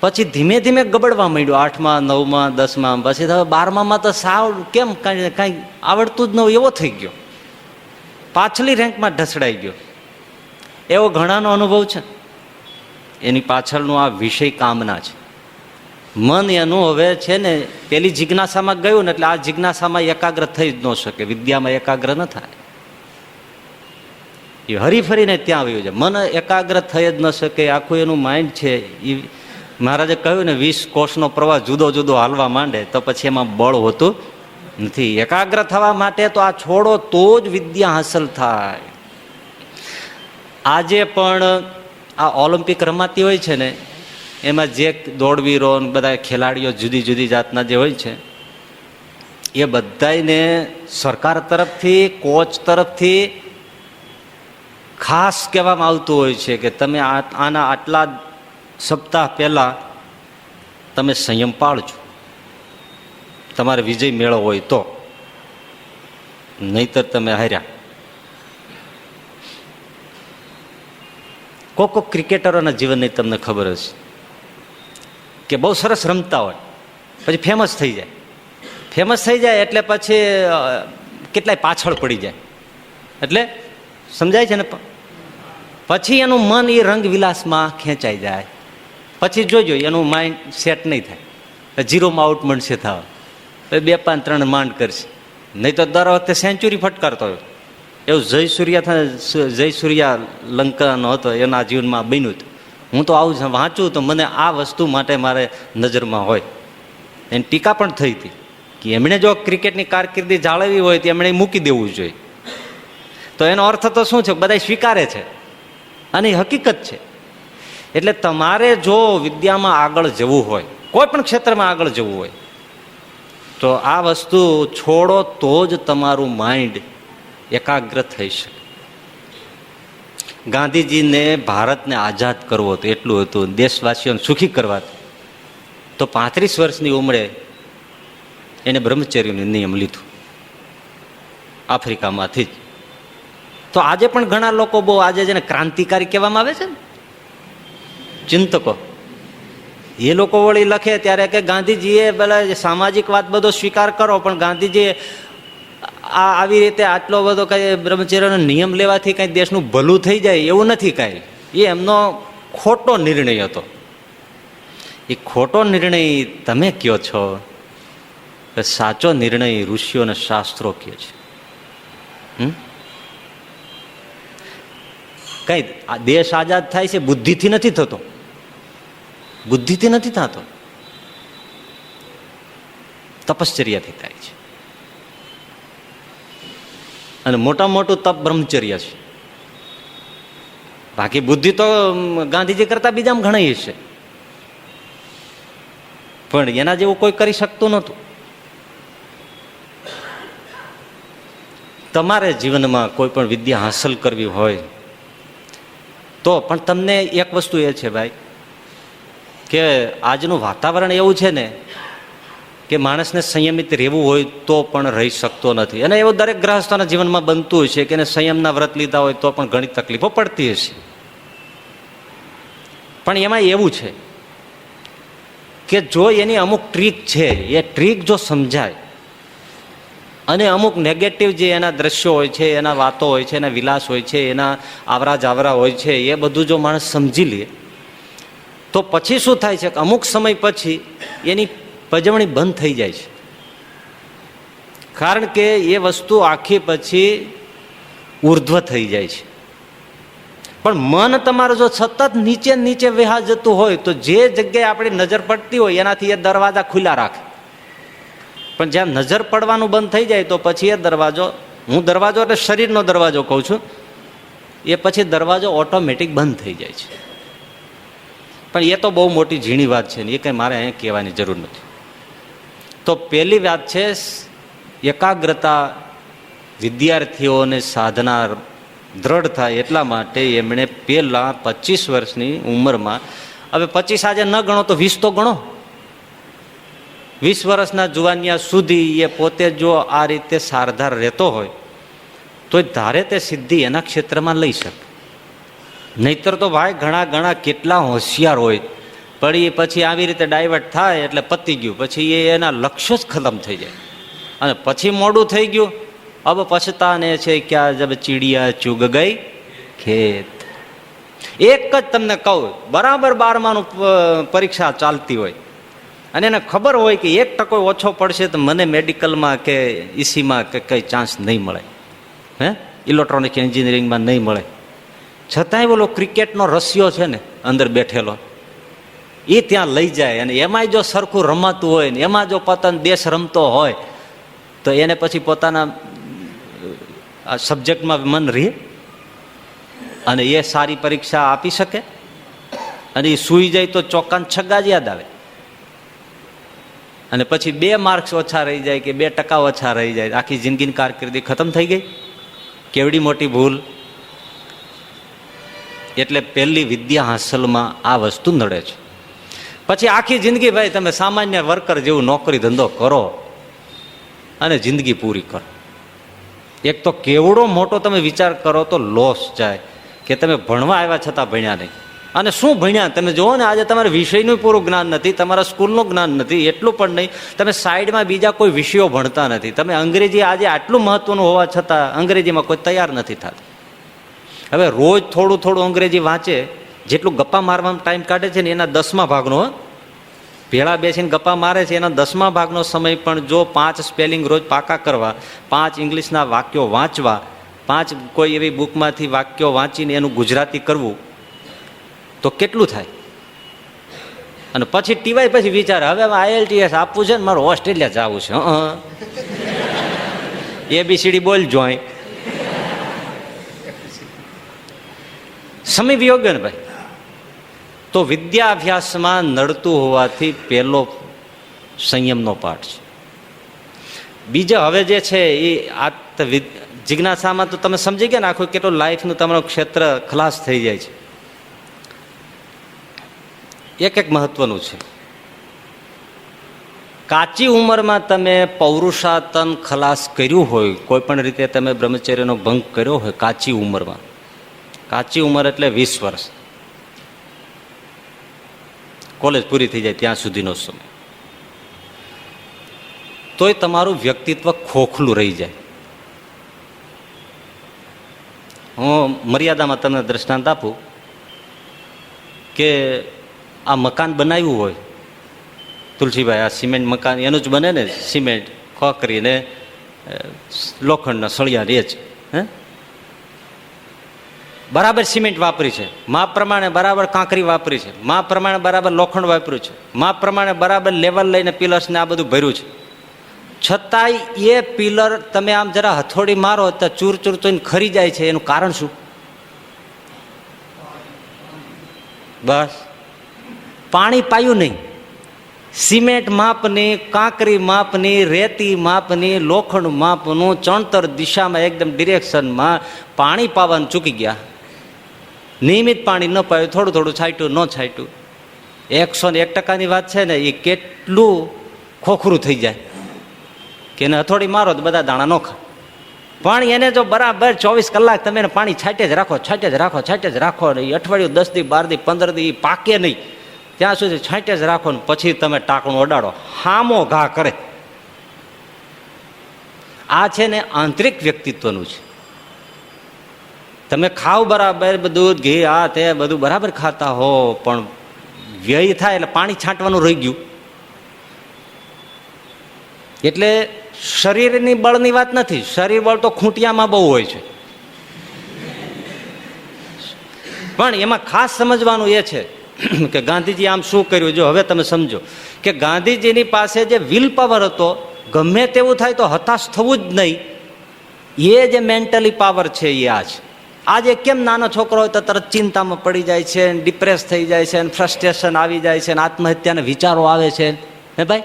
પછી ધીમે ધીમે ગબડવા માંડ્યો, 8મા 9મા 10મા, પછી હવે 12મામાં તો સાવ કેમ કાંઈ આવડતું જ ન હોય એવો થઈ ગયો, પાછલી રેન્કમાં ઢસડાઈ ગયો. એવો ઘણાનો અનુભવ છે. એની પાછળનું આ વિષય કામના છે. મન એનું હવે છે ને પેલી જિજ્ઞાસામાં ગયું ને એટલે આ જિજ્ઞાસામાં એકાગ્ર થઈ જ ન શકે, વિદ્યામાં એકાગ્ર ન થાય. એ હરીફરીને ત્યાં આવ્યું છે. મન એકાગ્ર થઈ જ ન શકે. આખું એનું માઇન્ડ છે એ મહારાજે કહ્યું ને 20 કોષનો પ્રવાહ જુદો જુદો હાલવા માંડે તો પછી એમાં બળ હોતું નથી. એકાગ્ર થવા માટે તો આ છોડો તો જ વિદ્યા હાંસલ થાય. આજે પણ આ ઓલિમ્પિક રમાતી હોય છે ને એમાં જે દોડવીરો બધા ખેલાડીઓ જુદી જુદી જાતના જે હોય છે એ બધાને સરકાર તરફથી કોચ તરફથી ખાસ કહેવામાં આવતું હોય છે કે તમે આના આટલા સપ્તાહ પહેલા તમે સંયમ પાળજો, તમારે વિજય મેળવવો હોય તો, નહીતર તમે હાર્યા. કોક ક્રિકેટરોના જીવનની તમને ખબર હશે કે બહુ સરસ રમતા હોય પછી ફેમસ થઈ જાય એટલે પછી કેટલાય પાછળ પડી જાય. એટલે સમજાય છે ને, પછી એનું મન એ રંગવિલાસમાં ખેંચાઈ જાય. પછી જોજો એનું માઇન્ડ સેટ નહીં થાય, 0માં આઉટ મળશે થવા, 2, 5, 3 માંડ કરશે, નહીં તો દર વખતે સેન્ચુરી ફટકારતો હોય. એવું જય સૂર્યા લંકાનો હતો એના જીવનમાં બન્યું હતું. હું તો આવું વાંચું તો મને આ વસ્તુ માટે મારે નજરમાં હોય. એની ટીકા પણ થઈ હતી કે એમણે જો ક્રિકેટની કારકિર્દી જાળવવી હોય તો એમણે મૂકી દેવું જોઈએ. તો એનો અર્થ તો શું છે, બધા સ્વીકારે છે અને હકીકત છે. એટલે તમારે જો વિદ્યામાં આગળ જવું હોય, કોઈ પણ ક્ષેત્રમાં આગળ જવું હોય તો આ વસ્તુ છોડો તો જ તમારું માઇન્ડ એકાગ્ર થઈ શકે. ગાંધીજીને ભારતને આઝાદ કરવો હતો, એટલું હતું, દેશવાસીઓને સુખી કરવા તો 35 વર્ષની ઉંમરે એને બ્રહ્મચર્યનું નિયમ લીધું આફ્રિકામાંથી જ. તો આજે પણ ઘણા લોકો બહુ આજે જેને ક્રાંતિકારી કહેવામાં આવે છે ને, ચિંતકો, એ લોકો વળી લખે ત્યારે કે ગાંધીજીએ પેલા સામાજિક વાત બધો સ્વીકાર કરો, પણ ગાંધીજીએ આવી રીતે આટલો બધો કઈ બ્રહ્મચર્યનો નિયમ લેવાથી કઈ દેશનું ભલું થઈ જાય એવું નથી કાંઈ. એ એમનો ખોટો નિર્ણય હતો. એ ખોટો નિર્ણય તમે કયો છો, સાચો નિર્ણય ઋષિઓ અને શાસ્ત્રો કહે છે. કઈ દેશ આઝાદ થાય છે બુદ્ધિથી નથી થતો, બુદ્ધિથી નથી થતો, તપશ્ચર્યાથી થાય છે. અને મોટા મોટું તપ બ્રહ્મચર્ય છે. બાકી બુદ્ધિ તો ગાંધીજી કરતા બીજામાં ઘણી છે, પણ એના જેવું કોઈ કરી શકતું નહોતું. તમારે જીવનમાં કોઈ પણ વિદ્યા હાંસલ કરવી હોય તો પણ તમને એક વસ્તુ એ છે ભાઈ કે આજનું વાતાવરણ એવું છે ને કે માણસને સંયમિત રહેવું હોય તો પણ રહી શકતો નથી. અને એવું દરેક ગ્રહસ્થોના જીવનમાં બનતું હોય છે કે એને સંયમના વ્રત લીધા હોય તો પણ ઘણી તકલીફો પડતી હશે. પણ એમાં એવું છે કે જો એની અમુક ટ્રીક છે, એ ટ્રીક જો સમજાય અને અમુક નેગેટિવ જે એના દ્રશ્યો હોય છે, એના વાતો હોય છે, એના વિલાસ હોય છે, એના આવરા જાવરા હોય છે, એ બધું જો માણસ સમજી લે તો પછી શું થાય છે કે અમુક સમય પછી એની પજવણી બંધ થઈ જાય છે. કારણ કે એ વસ્તુ આખી પછી ઉર્ધ્વ થઈ જાય છે. પણ મન તમારું જો સતત નીચે નીચે વહા જતું હોય તો જે જગ્યાએ આપણી નજર પડતી હોય એનાથી એ દરવાજા ખુલ્લા રાખે. પણ જ્યાં નજર પડવાનું બંધ થઈ જાય તો પછી એ દરવાજો, હું દરવાજો એટલે શરીરનો દરવાજો કહું છું, એ પછી દરવાજો ઓટોમેટિક બંધ થઈ જાય છે. પણ એ તો બહુ મોટી ઝીણી વાત છે ને એ કંઈ મારે અહીંયા કહેવાની જરૂર નથી. તો પહેલી વાત છે એકાગ્રતા. વિદ્યાર્થીઓને સાધના દ્રઢ થાય એટલા માટે એમણે પહેલા 25 વર્ષની ઉંમરમાં, હવે 25 આજે ન ગણો તો 20 તો ગણો, 20 વર્ષના જુવાનિયા સુધી એ પોતે જો આ રીતે સારધાર રહેતો હોય તો ધારે તે સિદ્ધિ એના ક્ષેત્રમાં લઈ શકે. નહીતર તો ભાઈ ઘણા કેટલા હોશિયાર હોય પણ એ પછી આવી રીતે ડાયવર્ટ થાય એટલે પતી ગયું, પછી એના લક્ષ્ય જ ખતમ થઈ જાય. અને પછી મોડું થઈ ગયું, अब पछताने છે ક્યાં જબ ચીડિયા ચુગ ગઈ ખેત. એક જ તમને કહું, બરાબર 12માનું પરીક્ષા ચાલતી હોય અને એને ખબર હોય કે 1% ઓછો પડશે તો મને મેડિકલમાં કે ઈસીમાં કે કંઈ ચાન્સ નહીં મળે, હે ઇલેક્ટ્રોનિક એન્જિનિયરિંગમાં નહીં મળે, છતાંય બોલો ક્રિકેટનો રસિયો છે ને અંદર બેઠેલો, એ ત્યાં લઈ જાય અને એમાંય જો સરખું રમાતું હોય ને એમાં જો પોતાનો દેશ રમતો હોય તો એને પછી પોતાના સબ્જેક્ટમાં મન રહે અને એ સારી પરીક્ષા આપી શકે. અને એ સૂઈ જાય તો ચોક્કાને છગ્ગા જ યાદ આવે અને પછી 2 માર્ક્સ ઓછા રહી જાય કે 2% ઓછા રહી જાય, આખી જિંદગીની કારકિર્દી ખતમ થઈ ગઈ. કેવડી મોટી ભૂલ. એટલે પહેલી વિદ્યા હાંસલમાં આ વસ્તુ નડે છે. પછી આખી જિંદગી ભાઈ તમે સામાન્ય વર્કર જેવું નોકરી ધંધો કરો અને જિંદગી પૂરી કરો. એક તો કેવડો મોટો તમે વિચાર કરો તો લોસ જાય કે તમે ભણવા આવ્યા છતાં ભણ્યા નહીં. અને શું ભણ્યા તમે જુઓ ને, આજે તમારે વિષયનું પૂરું જ્ઞાન નથી, તમારા સ્કૂલનું જ્ઞાન નથી, એટલું પણ નહીં, તમે સાઈડમાં બીજા કોઈ વિષયો ભણતા નથી. તમે અંગ્રેજી આજે આટલું મહત્વનું હોવા છતાં અંગ્રેજીમાં કોઈ તૈયાર નથી થતું. હવે રોજ થોડું થોડું અંગ્રેજી વાંચે, જેટલું ગપ્પા મારવાનો ટાઈમ કાઢે છે ને એના 10મા ભાગનો, ભેળા બેસીને ગપ્પા મારે છે એના 10મા ભાગનો સમય પણ જો 5 સ્પેલિંગ રોજ પાકા કરવા, 5 ઇંગ્લિશના વાક્યો વાંચવા, 5 કોઈ એવી બુકમાંથી વાક્યો વાંચીને એનું ગુજરાતી કરવું તો કેટલું થાય. અને પછી ટીવાય પછી વિચારે હવે IELTS આપવું છે ને મારે ઓસ્ટ્રેલિયા જવું છે, ABCD બોલ જોઈ. સમય વિયોગ્ય ને ભાઈ. તો વિદ્યાભ્યાસમાં નડતું હોવાથી પહેલો સંયમનો પાઠ છે. બીજો હવે જે છે એ આ જિજ્ઞાસામાં તો તમે સમજી ગયા ને આખું કેટલું લાઈફનું તમારું ક્ષેત્ર ખલાસ થઈ જાય છે. એક મહત્વનું છે, કાચી ઉંમરમાં તમે પૌરુષાતન ખલાસ કર્યું હોય, કોઈ પણ રીતે તમે બ્રહ્મચર્યનો ભંગ કર્યો હોય કાચી ઉંમરમાં, કાચી ઉંમર એટલે 20 વર્ષ, કોલેજ પૂરી થઈ જાય ત્યાં સુધીનો સમય, તોય તમારું વ્યક્તિત્વ ખોખલું રહી જાય. હું મર્યાદામાં તમને દ્રષ્ટાંત આપું કે આ મકાન બનાવ્યું હોય તુલસીભાઈ, આ સિમેન્ટ મકાન એનું જ બને ને, સિમેન્ટ ખોખરી ને લોખંડના સળિયા રહે છે, હે બરાબર સિમેન્ટ વાપરી છે, માપ પ્રમાણે બરાબર કાંકરી વાપરી છે, માપ પ્રમાણે બરાબર લોખંડ વાપર્યું છે, માપ પ્રમાણે બરાબર લેવલ લઈને પિલર્સ ને આ બધું ભર્યું છે, છતાંય એ પિલર તમે આમ જરા હથોડી મારો તો ચૂર ચૂર તો ખરી જાય છે. એનું કારણ શું? બસ પાણી પાયું નહીં. સિમેન્ટ માપની, કાંકરી માપની, રેતી માપની, લોખંડ માપનું, ચણતર દિશામાં એકદમ ડિરેક્શનમાં પાણી પાવાનું ચૂકી ગયા. નિયમિત પાણી ન પાયું, થોડું થોડું છાંટ્યું, ન છાંટ્યું, 101%ની વાત છે ને, એ કેટલું ખોખરું થઈ જાય કે એને હથોડી મારો તો બધા દાણા નોખા. પણ એને જો બરાબર 24 કલાક તમે એને પાણી છાંટે જ રાખો, છાંટે જ રાખો, છાંટે જ રાખો, ને અઠવાડિયું 10 દી 12 દી 15 દી પાકે નહીં ત્યાં સુધી છાંટે જ રાખો ને પછી તમે ટાંકણું અડાડો, હામો ઘા કરે. આ છે ને આંતરિક વ્યક્તિત્વનું છે. તમે ખાવ બરાબર બધું, ઘી આ તે બધું બરાબર ખાતા હો, પણ વ્યય થાય એટલે પાણી છાંટવાનું રહી ગયું. એટલે શરીરની બળની વાત નથી, શરીર બળ તો ખૂંટિયામાં બહુ હોય છે, પણ એમાં ખાસ સમજવાનું એ છે કે ગાંધીજી આમ શું કર્યું. જો હવે તમે સમજો કે ગાંધીજીની પાસે જે વિલ પાવર હતો, ગમે તેવું થાય તો હતાશ થવું જ નહીં, એ જે મેન્ટલી પાવર છે એ આજે કેમ નાનો છોકરો હોય તો તરત ચિંતામાં પડી જાય છે, ડિપ્રેસ થઈ જાય છે, ફ્રસ્ટ્રેશન આવી જાય છે, આત્મહત્યાના વિચારો આવે છે, હે ભાઈ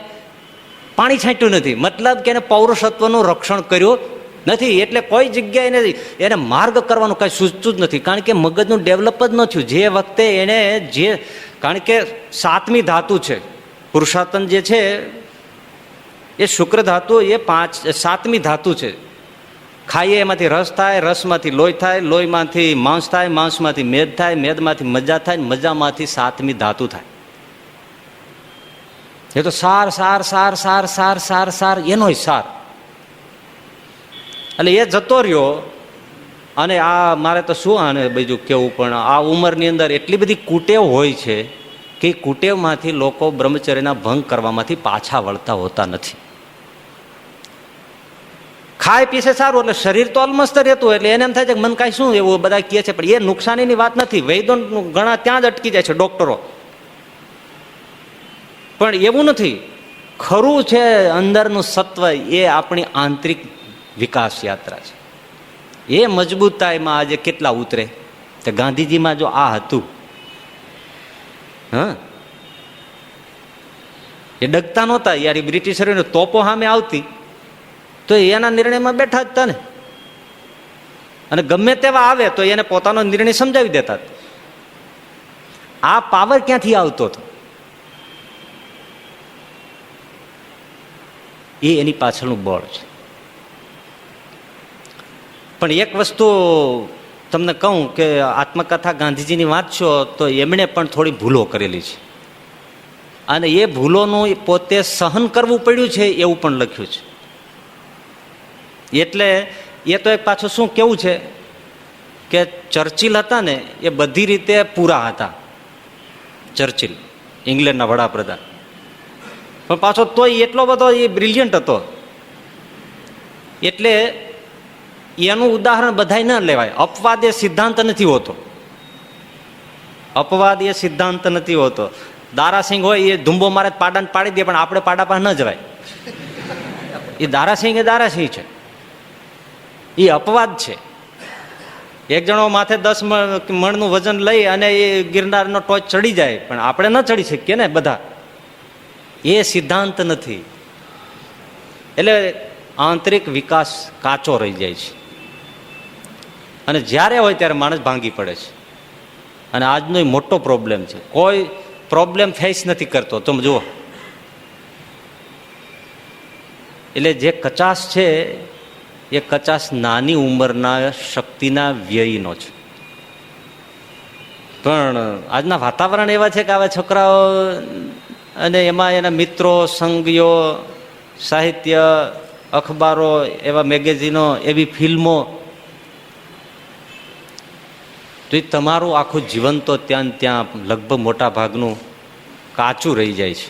પાણી છાંટ્યું નથી, મતલબ કે એને પૌરુષત્વનું રક્ષણ કર્યું નથી. એટલે કોઈ જગ્યાએ નથી એને માર્ગ કરવાનું કાંઈ સૂચતું જ નથી, કારણ કે મગજનું ડેવલપ જ ન થયું. જે વખતે એને કારણ કે 7મી ધાતુ છે પુરુષાતન જે છે એ શુક્ર ધાતુ, એ 7મી ધાતુ છે. ખાઈએ એમાંથી રસ થાય, રસમાંથી લોહી થાય, લોહીમાંથી માંસ થાય, માંસમાંથી મેદ થાય, મેદમાંથી મજા થાય, મજામાંથી 7મી ધાતુ થાય. એ તો સાર સાર સાર સાર સાર સાર સાર એનો સાર. એટલે એ જતો રહ્યો અને આ મારે તો શું આને બીજું કેવું, પણ આ ઉંમરની અંદર એટલી બધી કુટેવ હોય છે કે કુટેવમાંથી લોકો બ્રહ્મચર્યના ભંગ કરવામાંથી પાછા વળતા હોતા નથી. ખાય પીસે સારું એટલે શરીર તો અલમસ્ત રહેતું, એટલે એને એમ થાય છે કે મન કાંઈ શું એવું બધા કહે છે, પણ એ નુકસાનીની વાત નથી. વૈદ્યો ઘણા ત્યાં જ અટકી જાય છે, ડોક્ટરો. પણ એવું નથી. ખરું છે અંદરનું સત્વ એ આપણી આંતરિક વિકાસ યાત્રા છે. એ મજબૂતાઈમાં આજે કેટલા ઉતરે. તો ગાંધીજીમાં જો આ હતું, હા, એ ડગતા નહોતા યાર. એ બ્રિટિશરોને તોપો સામે આવતી તો એના નિર્ણયમાં બેઠા જ હતા ને, અને ગમે તેવા આવે તો એને પોતાનો નિર્ણય સમજાવી દેતા. આ પાવર ક્યાંથી આવતો હતો? એ એની પાછળનું બળ છે. પણ એક વસ્તુ તમને કહું કે આત્મકથા ગાંધીજીની વાંચશો તો એમણે પણ થોડી ભૂલો કરેલી છે, અને એ ભૂલોનું પોતે સહન કરવું પડ્યું છે એવું પણ લખ્યું છે. એટલે એ તો એક પાછું શું કેવું છે કે ચર્ચિલ હતા ને એ બધી રીતે પૂરા હતા. ચર્ચિલ ઇંગ્લેન્ડના વડાપ્રધાન, પણ પાછો તોય એટલો બધો એ બ્રિલિયન્ટ હતો. એટલે એનું ઉદાહરણ બધાય ન લેવાય. અપવાદ એ સિદ્ધાંત નથી હોતો. અપવાદ એ સિદ્ધાંત નથી હોતો. દારાસિંહ હોય એ ધુંબો મારે પાડાને પાડી દે, પણ આપણે પાડા પાસે ન જવાય. એ દારાસિંહ છે, એ અપવાદ છે. એક જણો માથે 10 મણનું વજન લઈ અને એ ગિરનારનો ટોચ ચડી જાય, પણ આપણે ન ચડી શકીએ ને બધા. એ સિદ્ધાંત નથી. એટલે આંતરિક વિકાસ કાચો રહી જાય છે, અને જ્યારે હોય ત્યારે માણસ ભાંગી પડે છે. અને આજનો મોટો પ્રોબ્લેમ છે. કોઈ પ્રોબ્લેમ ફેસ નથી કરતો. તમે જુઓ, એટલે જે કચાશ છે એ કચાશ નાની ઉંમરના શક્તિના વ્યયનો છે. પણ આજના વાતાવરણ એવા છે કે આવા છોકરાઓ અને એમાં એના મિત્રો, સંગીઓ, સાહિત્ય, અખબારો, એવા મેગેઝીનો, એવી ફિલ્મો, તો એ તમારું આખું જીવન તો ત્યાં લગભગ મોટા ભાગનું કાચું રહી જાય છે.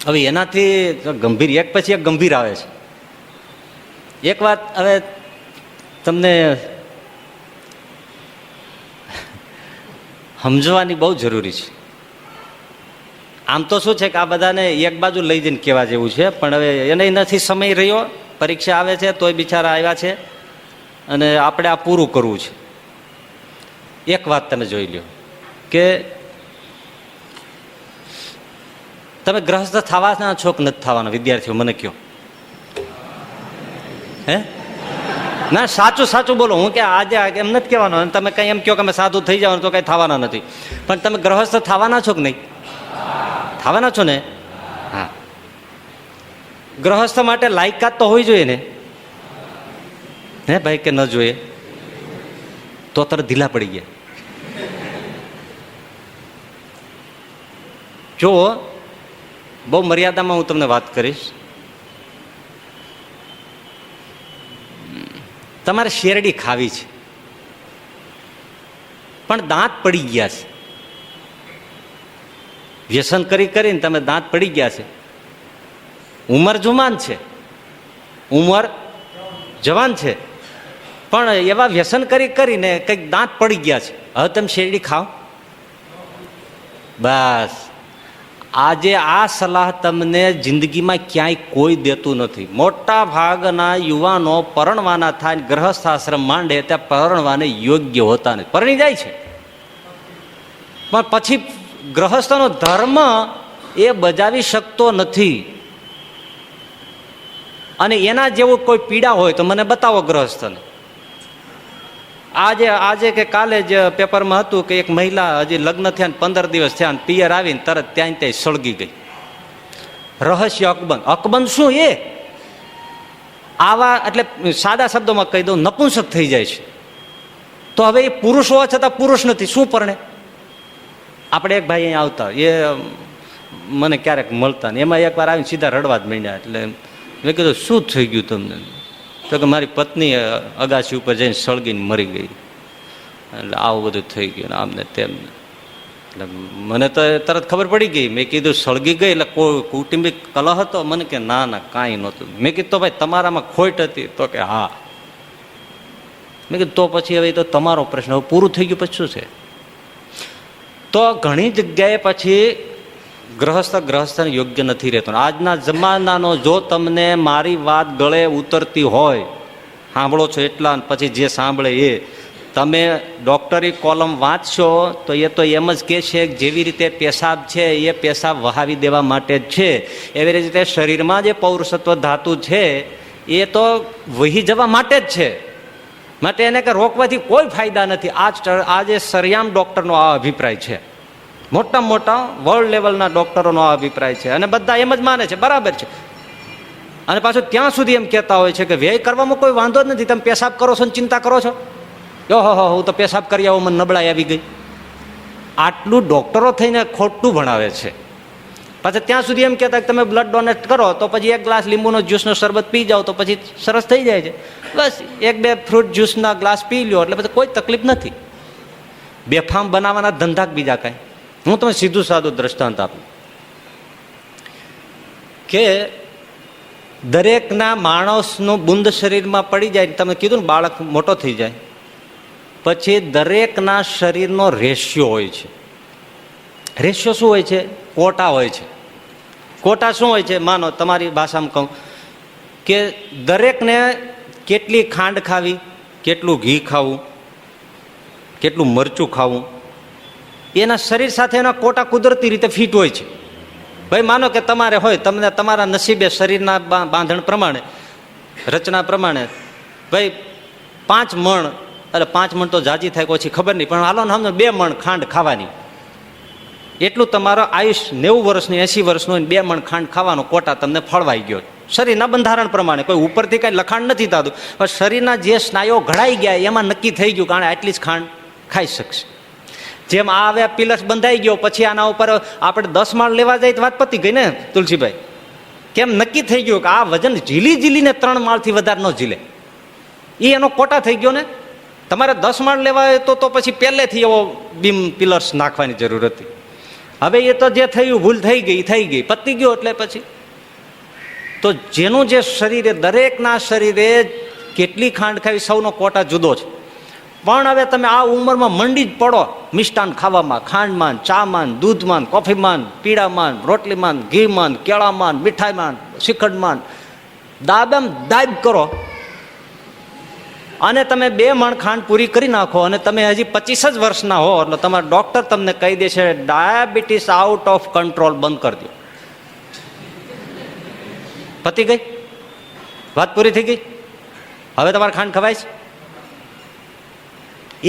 હવે એનાથી ગંભીર, એક પછી એક ગંભીર આવે છે. એક વાત હવે તમને સમજવાની બહુ જરૂરી છે. આમ તો શું છે કે આ બધાને એક બાજુ લઈ જઈને કહેવા જેવું છે, પણ હવે એને નથી સમય રહ્યો. પરીક્ષા આવે છે તોય બિચારા આવ્યા છે, અને આપણે આ પૂરું કરવું છે. એક વાત તમે જોઈ લો કે તમે ગ્રહસ્થ થવાના છો કે નથી થવાના? વિદ્યાર્થીઓ મને કહો. હે ના, સાચું સાચું બોલો. હું કે આજે એમ નથી કહેવાનું. તમે કઈ એમ કહો કે અમે સાધુ થઈ જવાનું તો કઈ થવાના નથી, પણ તમે ગ્રહસ્થ થવાના છો કે નહીં? થવાના છો ને? હા. ગ્રહસ્થ માટે લાયકાત તો હોવી જોઈએ ને, હે ભાઈ, કે ન જોઈએ? તો તરત ઢીલા પડી ગયા. જો બહુ મર્યાદામાં હું તમને વાત કરીશ. તમારે શેરડી ખાવી છે, પણ દાંત પડી ગયા છે. વ્યસન કરીને તમે દાંત પડી ગયા છે. ઉંમર જુવાન છે, ઉંમર જવાન છે, પણ એવા વ્યસન કરીને કંઈક દાંત પડી ગયા છે. હવે તમે શેરડી ખાઓ? બસ આજે આ સલાહ તમને જિંદગીમાં ક્યાંય કોઈ દેતું નથી. મોટા ભાગના યુવાનો પરણવાના થાય, ગ્રહસ્થાશ્રમ માંડે ત્યાં પરણવાને યોગ્ય હોતા નથી. પરણી જાય છે, પણ પછી ગ્રહસ્થનો ધર્મ એ બજાવી શકતો નથી. અને એના જેવું કોઈ પીડા હોય તો મને બતાવો ગ્રહસ્થને. આજે કે કાલે જ પેપરમાં હતું કે એક મહિલા હજી લગ્ન થયા 15 દિવસ થયા, પિયર આવીને તરત ત્યાં સળગી ગઈ. રહસ્ય અકબંધ. અકબંધ શું? એ આવા, એટલે સાદા શબ્દોમાં કહી દઉં, નપુંસક થઈ જાય છે. તો હવે એ પુરુષ હોવા છતાં પુરુષ નથી, શું પરણે? આપણે એક ભાઈ અહીંયા આવતા, એ મને ક્યારેક મળતા ને એમાં એકવાર આવીને સીધા રડવા જ માંડ્યા. એટલે મેં કીધું શું થઈ ગયું તમને? તો કે મારી પત્ની અગાસી ઉપર જઈને સળગીને મરી ગઈ, એટલે આવું બધું થઈ ગયું ને આમને તેમને. એટલે મને તો તરત ખબર પડી ગઈ. મેં કીધું સળગી ગઈ એટલે કોઈ કૌટુંબિક કલહ હતો? મને કે ના ના કાંઈ નહોતું. મેં કીધું તો ભાઈ તમારામાં ખોટ હતી? તો કે હા. મેં કીધું તો પછી હવે તો તમારો પ્રશ્ન, હવે પૂરું થઈ ગયું પછી શું છે? તો ઘણી જગ્યાએ પછી ગ્રહસ્થને યોગ્ય નથી રહેતો. આજના જમાનાનો જો તમને મારી વાત ગળે ઉતરતી હોય, સાંભળો છો એટલા, પછી જે સાંભળે એ, તમે ડૉક્ટરી કોલમ વાંચશો તો એ તો એમ જ કહે છે કે જેવી રીતે પેશાબ છે એ પેશાબ વહાવી દેવા માટે જ છે, એવી રીતે શરીરમાં જે પૌરુષત્વ ધાતુ છે એ તો વહી જવા માટે જ છે, માટે એને કે રોકવાથી કોઈ ફાયદા નથી. આજે સરિયામ ડૉક્ટરનો આ અભિપ્રાય છે, મોટા મોટા વર્લ્ડ લેવલના ડૉક્ટરોનો આ અભિપ્રાય છે, અને બધા એમ જ માને છે, બરાબર છે. અને પાછું ત્યાં સુધી એમ કહેતા હોય છે કે વ્યય કરવામાં કોઈ વાંધો જ નથી, તમે પેશાબ કરો છો ને ચિંતા કરો છો, ઓહો હું તો પેશાબ કરી આવું, મને નબળાઈ આવી ગઈ. આટલું ડૉક્ટરો થઈને ખોટું ભણાવે છે. પાછા ત્યાં સુધી એમ કહેતા કે તમે બ્લડ ડોનેટ કરો તો પછી એક ગ્લાસ લીંબુનો જ્યુસનો શરબત પી જાઓ તો પછી સરસ થઈ જાય છે, બસ એક બે ફ્રૂટ જ્યુસના ગ્લાસ પી લ્યો એટલે પછી કોઈ તકલીફ નથી. બેફામ બનાવવાના ધંધા બીજા કાંઈ. હું તમને સીધું સાદું દ્રષ્ટાંત આપું કે દરેકના માણસનું બુંદ શરીરમાં પડી જાય, તમે કીધું ને બાળક મોટો થઈ જાય પછી દરેકના શરીરનો રેશિયો હોય છે. રેશિયો શું હોય છે? કોટા હોય છે. કોટા શું હોય છે? માનો તમારી ભાષામાં કહું કે દરેકને કેટલી ખાંડ ખાવી, કેટલું ઘી ખાવું, કેટલું મરચું ખાવું, એના શરીર સાથે એના કોટા કુદરતી રીતે ફિટ હોય છે. ભાઈ માનો કે તમારે હોય, તમને તમારા નસીબે શરીરના બાંધણ પ્રમાણે, રચના પ્રમાણે ભાઈ 5 મણ, અરે 5 મણ તો જાજી થાય ઓછી ખબર નહીં, પણ હાલો ને સમજો 2 મણ ખાંડ ખાવાની, એટલું તમારો આયુષ 90 વર્ષની 80 વર્ષનું હોય, 2 મણ ખાંડ ખાવાનો કોટા તમને ફળવાઈ ગયો શરીરના બંધારણ પ્રમાણે. કોઈ ઉપરથી કાંઈ લખાણ નથી થતું, પણ શરીરના જે સ્નાયુઓ ઘડાઈ ગયા એમાં નક્કી થઈ ગયું કારણ આટલી જ ખાંડ ખાઈ શકશે. જેમ આ હવે પિલર્સ બંધાઈ ગયો પછી આના ઉપર આપણે 10 માળ લેવા જાય તો વાત પતી ગઈ ને તુલસીભાઈ? કેમ નક્કી થઈ ગયું કે આ વજન ઝીલીને 3 માળથી વધારે ન ઝીલે, એ એનો કોટા થઈ ગયો ને. તમારે 10 માળ લેવા હોય તો પછી પહેલેથી એવો બીમ પિલર્સ નાખવાની જરૂર હતી. હવે એ તો જે થયું ભૂલ થઈ ગઈ પતી ગયો. એટલે પછી તો જેનું જે શરીરે, દરેકના શરીરે કેટલી ખાંડ ખાવી સૌનો કોટા જુદો છે. પણ હવે તમે આ ઉંમરમાં મંડી જ પડો મિષ્ટાન ખાવામાં, ખાંડમાં, ચામાં, દૂધમાં, કોફીમાં, પીળામાં, રોટલીમાં, ઘીમાં, કેળામાં, મીઠાઈમાં, શ્રીખંડમાં દાબ કરો અને તમે 2 મણ ખાંડ પૂરી કરી નાખો અને તમે હજી 25 જ વર્ષના હો એટલે તમારા ડૉક્ટર તમને કહી દે છે ડાયાબિટીસ આઉટ ઓફ કંટ્રોલ, બંધ કરી દો. પતી ગઈ વાત, પૂરી થઈ ગઈ. હવે તમારે ખાંડ ખવાય છે?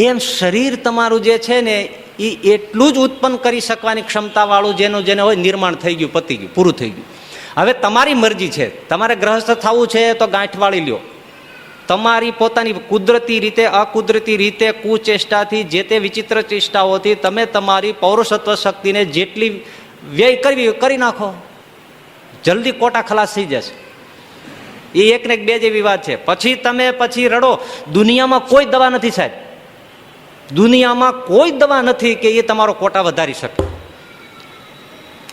એમ શરીર તમારું જે છે ને એ એટલું જ ઉત્પન્ન કરી શકવાની ક્ષમતાવાળું જેને હોય નિર્માણ થઈ ગયું, પતી ગયું, પૂરું થઈ ગયું. હવે તમારી મરજી છે, તમારે ગ્રહસ્થ થવું છે તો ગાંઠ વાળી લ્યો. તમારી પોતાની કુદરતી રીતે, અકુદરતી રીતે, કુચેષ્ટાથી, જે તે વિચિત્ર ચેષ્ટાઓથી તમે તમારી પૌરુષત્વ શક્તિને જેટલી વ્યય કરવી કરી નાખો, જલ્દી કોટા ખલાસ થઈ જશે. એ 1 ને 2 જેવી વાત છે. પછી રડો. દુનિયામાં કોઈ દવા નથી સાહેબ, દુનિયામાં કોઈ દવા નથી કે એ તમારો કોટા વધારી શકે.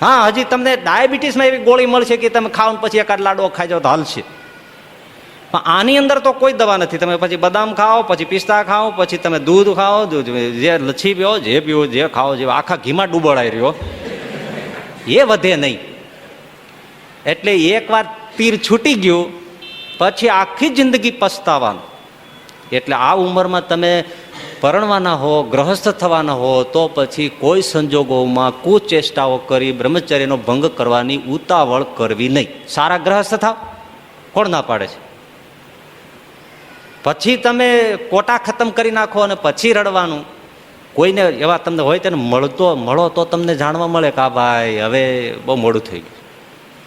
હા, હજી તમને ડાયાબિટીસમાં એવી ગોળી મળશે કે તમે ખાવ પછી એકાદ લાડવો ખાઈ જાઓ તો હાલશે, પણ આની અંદર તો કોઈ દવા નથી. તમે પછી બદામ ખાઓ, પછી પિસ્તા ખાઓ, પછી તમે દૂધ ખાઓ, જે લચ્છી પીવો, જે પીવો, જે ખાઓ, જે આખા ઘીમાં ડૂબોળાઈ રહ્યો એ વધે નહીં. એટલે એકવાર તીર છૂટી ગયું પછી આખી જિંદગી પસ્તાવાનું. એટલે આ ઉંમરમાં તમે પરણવાના હો, ગ્રહસ્થ થવાના હો તો પછી કોઈ સંજોગોમાં કુચેષ્ટાઓ કરી બ્રહ્મચર્યનો ભંગ કરવાની ઉતાવળ કરવી નહીં. સારા ગ્રહસ્થ થાવ, કોણ ના પાડે છે? પછી તમે કોટા ખતમ કરી નાખો અને પછી રડવાનું. કોઈને એવા તમને હોય તેને મળો તો તમને જાણવા મળે કે આ ભાઈ હવે બહુ મોડું થઈ ગયું,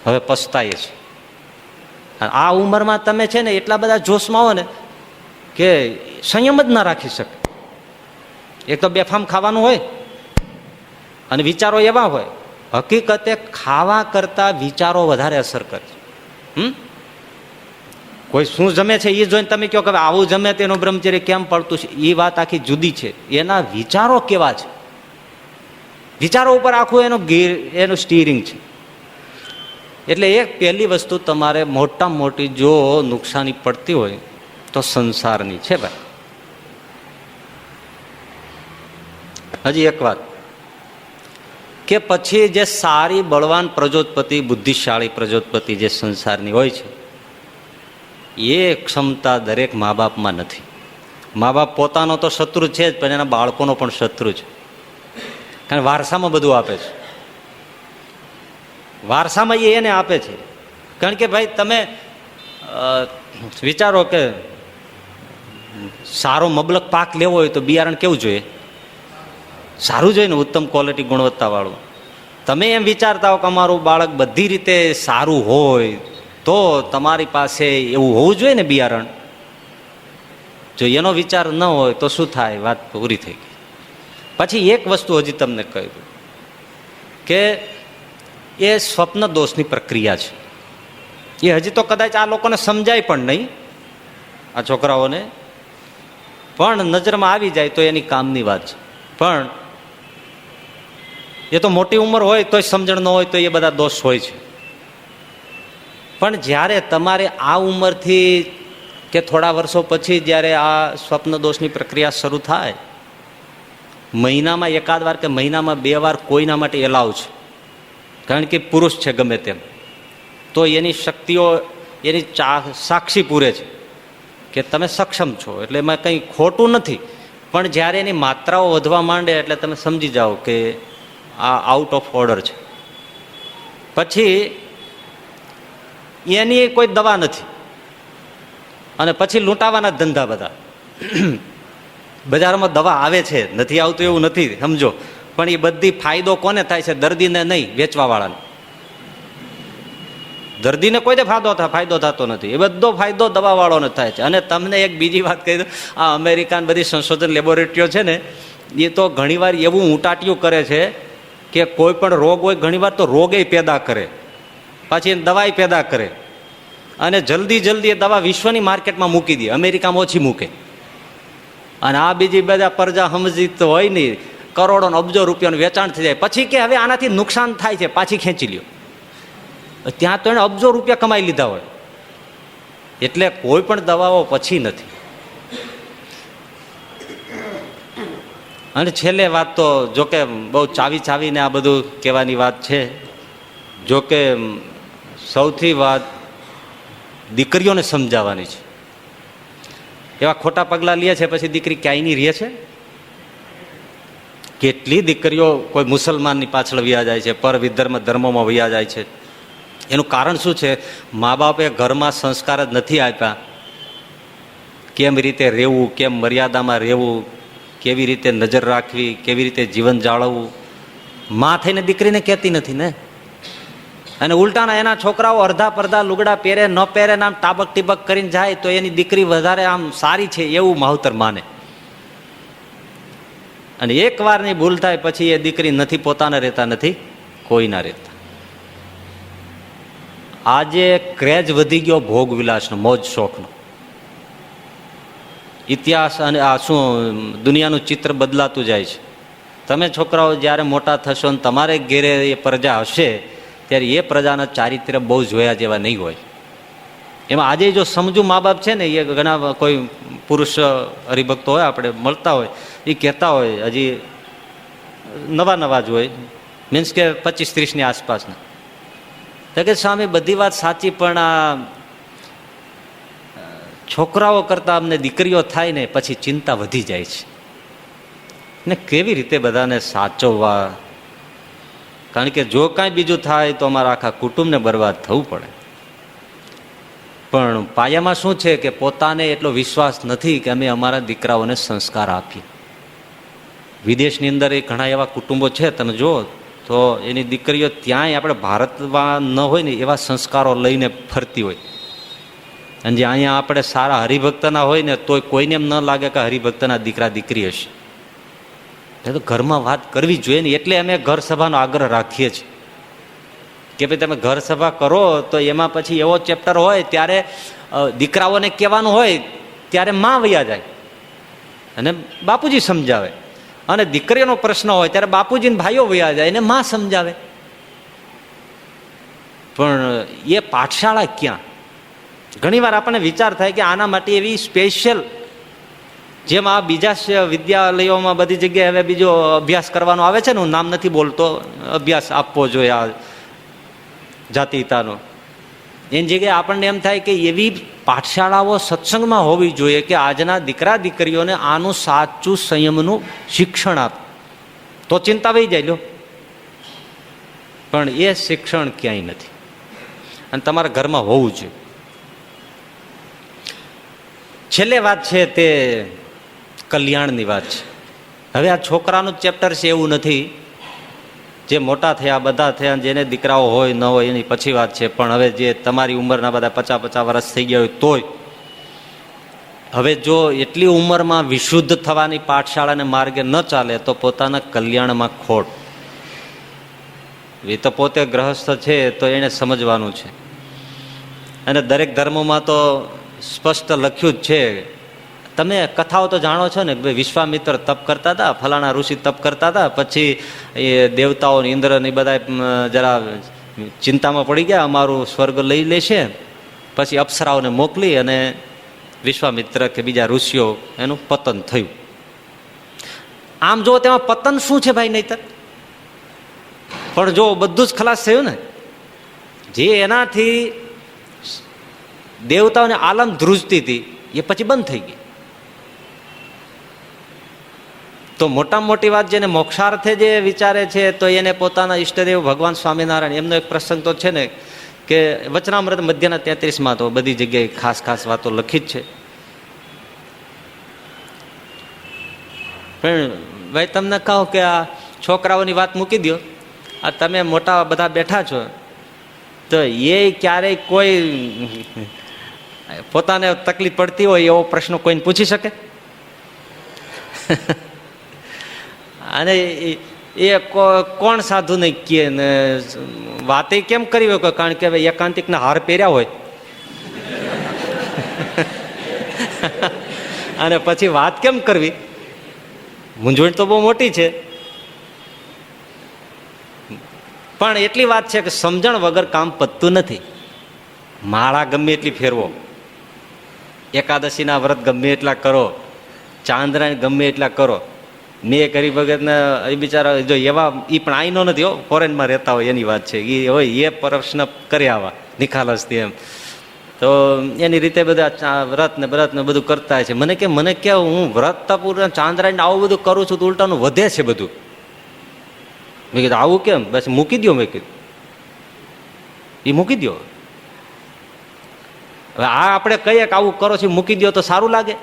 હવે પસ્તાઈએ છે. આ ઉંમરમાં તમે છે ને એટલા બધા જોશમાં હો ને કે સંયમ જ ના રાખી શકે. એક તો બેફામ ખાવાનું હોય અને વિચારો એવા હોય. હકીકતે ખાવા કરતા વિચારો વધારે અસર કરે છે. કોઈ શું જમે છે એ જોઈને તમે કહો કે આવું જમે તેનું બ્રહ્મચર્ય કેમ પડતું છે, એ વાત આખી જુદી છે. એના વિચારો કેવા છે, વિચારો ઉપર આખું એનું સ્ટીરિંગ છે. એટલે એક પહેલી વસ્તુ તમારે મોટામાં મોટી જો નુકસાની પડતી હોય તો સંસારની છે ભાઈ. હજી એક વાત કે પછી જે સારી બળવાન પ્રજોત્પત્તિ, બુદ્ધિશાળી પ્રજોત્પત્તિ જે સંસારની હોય છે, એ ક્ષમતા દરેક મા બાપમાં નથી. મા બાપ પોતાનો તો શત્રુ છે જ, પણ એના બાળકોનો પણ શત્રુ છે. કારણ વારસામાં બધું આપે છે, વારસામાં એને આપે છે. કારણ કે ભાઈ તમે વિચારો કે સારો મબલક પાક લેવો હોય તો બિયારણ કેવું જોઈએ? સારું જોઈએ ને, ઉત્તમ ક્વોલિટી, ગુણવત્તાવાળું. તમે એમ વિચારતા હો કે અમારું બાળક બધી રીતે સારું હોય તો તમારી પાસે એવું હોવું જોઈએ ને બિયારણ. જો એનો વિચાર ન હોય તો શું થાય? વાત પૂરી થઈ ગઈ. પછી એક વસ્તુ હજી તમને કહ્યું કે એ સ્વપ્ન દોષની પ્રક્રિયા છે. એ હજી તો કદાચ આ લોકોને સમજાય પણ નહીં, આ છોકરાઓને, પણ નજરમાં આવી જાય તો એની કામની વાત છે. પણ એ તો મોટી ઉંમર હોય તોય સમજણ ન હોય તો એ બધા દોષ હોય છે. પણ જ્યારે તમારે આ ઉંમરથી કે થોડા વર્ષો પછી જ્યારે આ સ્વપ્ન દોષની પ્રક્રિયા શરૂ થાય, મહિનામાં એકાદ વાર કે મહિનામાં 2 વાર કોઈના માટે એલાવ છે, કારણ કે પુરુષ છે ગમે તેમ, તો એની શક્તિઓ એની સાક્ષી પૂરે છે કે તમે સક્ષમ છો, એટલે એમાં કંઈ ખોટું નથી. પણ જ્યારે એની માત્રાઓ વધવા માંડે એટલે તમે સમજી જાઓ કે આ આઉટ ઓફ ઓર્ડર છે. પછી એની કોઈ દવા નથી, અને પછી લૂંટાવાના ધંધા બધા. બજારમાં દવા આવે છે, નથી આવતું એવું નથી, સમજો, પણ એ બધી ફાયદો કોને થાય છે? દર્દીને નહીં, વેચવાવાળાને. દર્દીને કોઈને ફાયદો થતો નથી, એ બધો ફાયદો દવાવાળાને થાય છે. અને તમને એક બીજી વાત કહી દઉં, આ અમેરિકન બધી સંશોધન લેબોરેટરીઓ છે ને, એ તો ઘણીવાર એવું ઊંટાટિયું કરે છે કે કોઈ પણ રોગ હોય ઘણીવાર તો રોગે પેદા કરે, પાછી દવાઈ પેદા કરે, અને જલ્દી એ દવા વિશ્વની માર્કેટમાં મૂકી દે, અમેરિકામાં ઓછી મૂકે. અને આ બીજી બધા પ્રજા સમજી તો હોય નહીં, કરોડો અબજો રૂપિયાનું વેચાણ થઈ જાય. પછી કે હવે આનાથી નુકસાન થાય છે, પાછી ખેંચી લ્યો. ત્યાં તો એને અબજો રૂપિયા કમાઈ લીધા હોય. એટલે કોઈ પણ દવાઓ પછી નથી. અને છેલ્લે વાત તો જોકે બહુ ચાવીને આ બધું કહેવાની વાત છે. જોકે સૌથી વાત દીકરીઓને સમજાવવાની છે. એવા ખોટા પગલાં લે છે પછી દીકરી ક્યાંયની રહે છે. કેટલી દીકરીઓ કોઈ મુસલમાનની પાછળ વયા જાય છે, પર વિધર્મ ધર્મોમાં વયા જાય છે. એનું કારણ શું છે? મા બાપે ઘરમાં સંસ્કાર જ નથી આપ્યા. કેમ રીતે રહેવું, કેમ મર્યાદામાં રહેવું, કેવી રીતે નજર રાખવી, કેવી રીતે જીવન જાળવવું, માં થઈને દીકરીને કહેતી નથી ને. અને ઉલટાના એના છોકરાઓ અડધા પડધા લુગડા પહેરે ન પહેરે ને આમ ટાબક ટીબક કરીને જાય તો એની દીકરી વધારે આમ સારી છે એવું માવતર માને. અને એક વારની ભૂલ થાય પછી એ દીકરી નથી પોતાના રહેતા, નથી કોઈના રહેતા. આજે ક્રેઝ વધી ગયો ભોગ વિલાસનો, મોજ શોખનો. ઇતિહાસ અને આ શું દુનિયાનું ચિત્ર બદલાતું જાય છે. તમે છોકરાઓ જ્યારે મોટા થશો ને તમારે ઘેરે એ પ્રજા હશે ત્યારે એ પ્રજાના ચારિત્ર્ય બહુ જોયા જેવા નહીં હોય. એમાં આજે જો સમજુ મા બાપ છે ને, એ ઘણા કોઈ પુરુષ હરિભક્તો હોય આપણે મળતા હોય, એ કહેતા હોય, હજી નવા જ હોય, મીન્સ કે 25-30ની આસપાસના, તો કે સ્વામી બધી વાત સાચી, પણ આ છોકરાઓ કરતાં અમને દીકરીઓ થાય ને પછી ચિંતા વધી જાય છે ને કેવી રીતે બધાને સાચવવા. કારણ કે જો કાંઈ બીજું થાય તો અમારા આખા કુટુંબને બરબાદ થવું પડે. પણ પાયામાં શું છે કે પોતાને એટલો વિશ્વાસ નથી કે અમે અમારા દીકરાઓને સંસ્કાર આપીએ. વિદેશની અંદર એ ઘણા એવા કુટુંબો છે, તમે જુઓ તો એની દીકરીઓ ત્યાંય આપણે ભારતમાં ન હોય ને એવા સંસ્કારો લઈને ફરતી હોય. અને જે અહીંયા આપણે સારા હરિભક્તના હોય ને તોય કોઈને એમ ન લાગે કે હરિભક્તના દીકરા દીકરી હશે. એ તો ઘરમાં વાત કરવી જોઈએ ને. એટલે અમે ઘર સભાનો આગ્રહ રાખીએ છીએ કે ભાઈ તમે ઘર સભા કરો તો એમાં પછી એવો ચેપ્ટર હોય ત્યારે દીકરાઓને કહેવાનું હોય ત્યારે માં વયા જાય અને બાપુજી સમજાવે, અને દીકરીનો પ્રશ્ન હોય ત્યારે બાપુજી ભાઈઓ વયા જાય અને માં સમજાવે. પણ એ પાઠશાળા ક્યાં? ઘણીવાર આપણને વિચાર થાય કે આના માટે એવી સ્પેશિયલ, જેમ આ બીજા વિદ્યાલયોમાં બધી જગ્યાએ હવે બીજો અભ્યાસ કરવાનો આવે છે ને, હું નામ નથી બોલતો, અભ્યાસ આપવો જોઈએ આ જાતિતાનો, એની જગ્યાએ આપણને એમ થાય કે એવી પાઠશાળાઓ સત્સંગમાં હોવી જોઈએ કે આજના દીકરા દીકરીઓને આનું સાચું સંયમનું શિક્ષણ આપે, તો ચિંતા વહી જાય લો. પણ એ શિક્ષણ ક્યાંય નથી, અને તમારા ઘરમાં હોવું જોઈએ. છેલ્લે વાત છે તે કલ્યાણની વાત છે. હવે આ છોકરાનું ચેપ્ટર છે એવું નથી, જે મોટા થયા બધા થયા, જેને દીકરાઓ હોય ન હોય એની પછી વાત છે. પણ હવે જે તમારી ઉંમરના બધા 50-50 વર્ષ થઈ ગયા હોય તોય હવે જો એટલી ઉંમરમાં વિશુદ્ધ થવાની પાઠશાળાને માર્ગે ન ચાલે તો પોતાના કલ્યાણમાં ખોટ. એ તો પોતે ગ્રહસ્થ છે તો એને સમજવાનું છે. અને દરેક ધર્મોમાં તો સ્પષ્ટ લખ્યું જ છે. તમે કથાઓ તો જાણો છો ને, ભાઈ વિશ્વામિત્ર તપ કરતા હતા, ફલાણા ઋષિ તપ કરતા હતા, પછી એ દેવતાઓ ઇન્દ્ર ને બધા જરા ચિંતામાં પડી ગયા, અમારું સ્વર્ગ લઈ લેશે. પછી અપ્સરાઓને મોકલી અને વિશ્વામિત્ર કે બીજા ઋષિઓ એનું પતન થયું. આમ જો તેમાં પતન શું છે ભાઈ, નહીતર પણ જો બધું જ ખલાસ થયું ને, જે એનાથી દેવતાઓને આલમ ધ્રુજતી હતી એ પછી બંધ થઈ ગઈ. તો મોટામાં મોટી વાત જેને મોક્ષાર્થે જે વિચારે છે તો એને પોતાના ઈષ્ટદેવ ભગવાન સ્વામિનારાયણ, એમનો એક પ્રસંગ તો છે ને કે વચનામૃત મધ્યના 33માં તો બધી જગ્યાએ ખાસ ખાસ વાતો લખી જ છે. પણ ભાઈ તમને કહો કે આ છોકરાઓની વાત મૂકી દો, આ તમે મોટા બધા બેઠા છો તો એ ક્યારેય કોઈ પોતાને તકલીફ પડતી હોય એવો પ્રશ્ન કોઈને પૂછી શકે? અને એ કોણ સાધુ ને કે વાતે કેમ કરી હોય? કારણ કે હવે એકાંતિકના હાર પહેર્યા હોય અને પછી વાત કેમ કરવી? મૂંઝવણ તો બહુ મોટી છે. પણ એટલી વાત છે કે સમજણ વગર કામ પતતું નથી. માળા ગમે એટલી ફેરવો, એકાદશીના વ્રત ગમે એટલા કરો, ચાંદ્રાયણ ગમે એટલા કરો, મેં કરી ભગતને એ બિચારા જો એવા, એ પણ આઈનો નથી હો, ફોરેનમાં રહેતા હોય એની વાત છે, એ હોય એ પ્રશ્ન કરે આવા નિખાલસથી એમ, તો એની રીતે બધા વ્રત ને બધું કરતા છે. મને કે હું વ્રત તપુર ચાંદ્રાયણ આવું બધું કરું છું તો ઉલટાનું વધે છે બધું. મેં કીધું આવું કેમ? બસ મૂકી દો. મેં કીધું એ મૂકી દો. હવે આ આપણે કહીએ કે આવું કરો છો મૂકી દો તો સારું લાગે?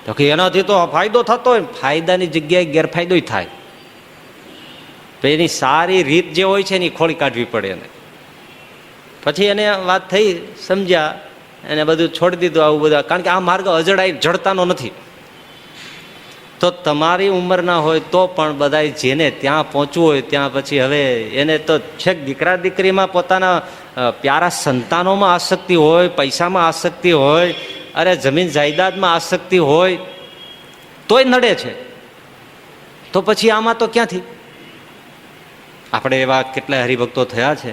તો કે એનાથી તો ફાયદો થતો હોય. ફાયદાની જગ્યાએ ગેરફાયદો થાય. તો એની સારી રીત જે હોય છે એની ખોળી કાઢવી પડે એને. પછી એને વાત થઈ, સમજ્યા, એને બધું છોડી દીધું આવું બધા. કારણ કે આ માર્ગ અજડાઈ જડતાનો નથી. તો તમારી ઉંમરના હોય તો પણ બધાય જેને ત્યાં પહોંચવું હોય ત્યાં પછી હવે એને તો છેક દીકરા દીકરીમાં પોતાના પ્યારા સંતાનોમાં આસક્તિ હોય, પૈસામાં આસક્તિ હોય, અરે જમીન જાયદાદમાં આસક્તિ હોય તોય નડે છે. તો પછી આમાં તો ક્યાંથી? આપણે એવા કેટલાય હરિભક્તો થયા છે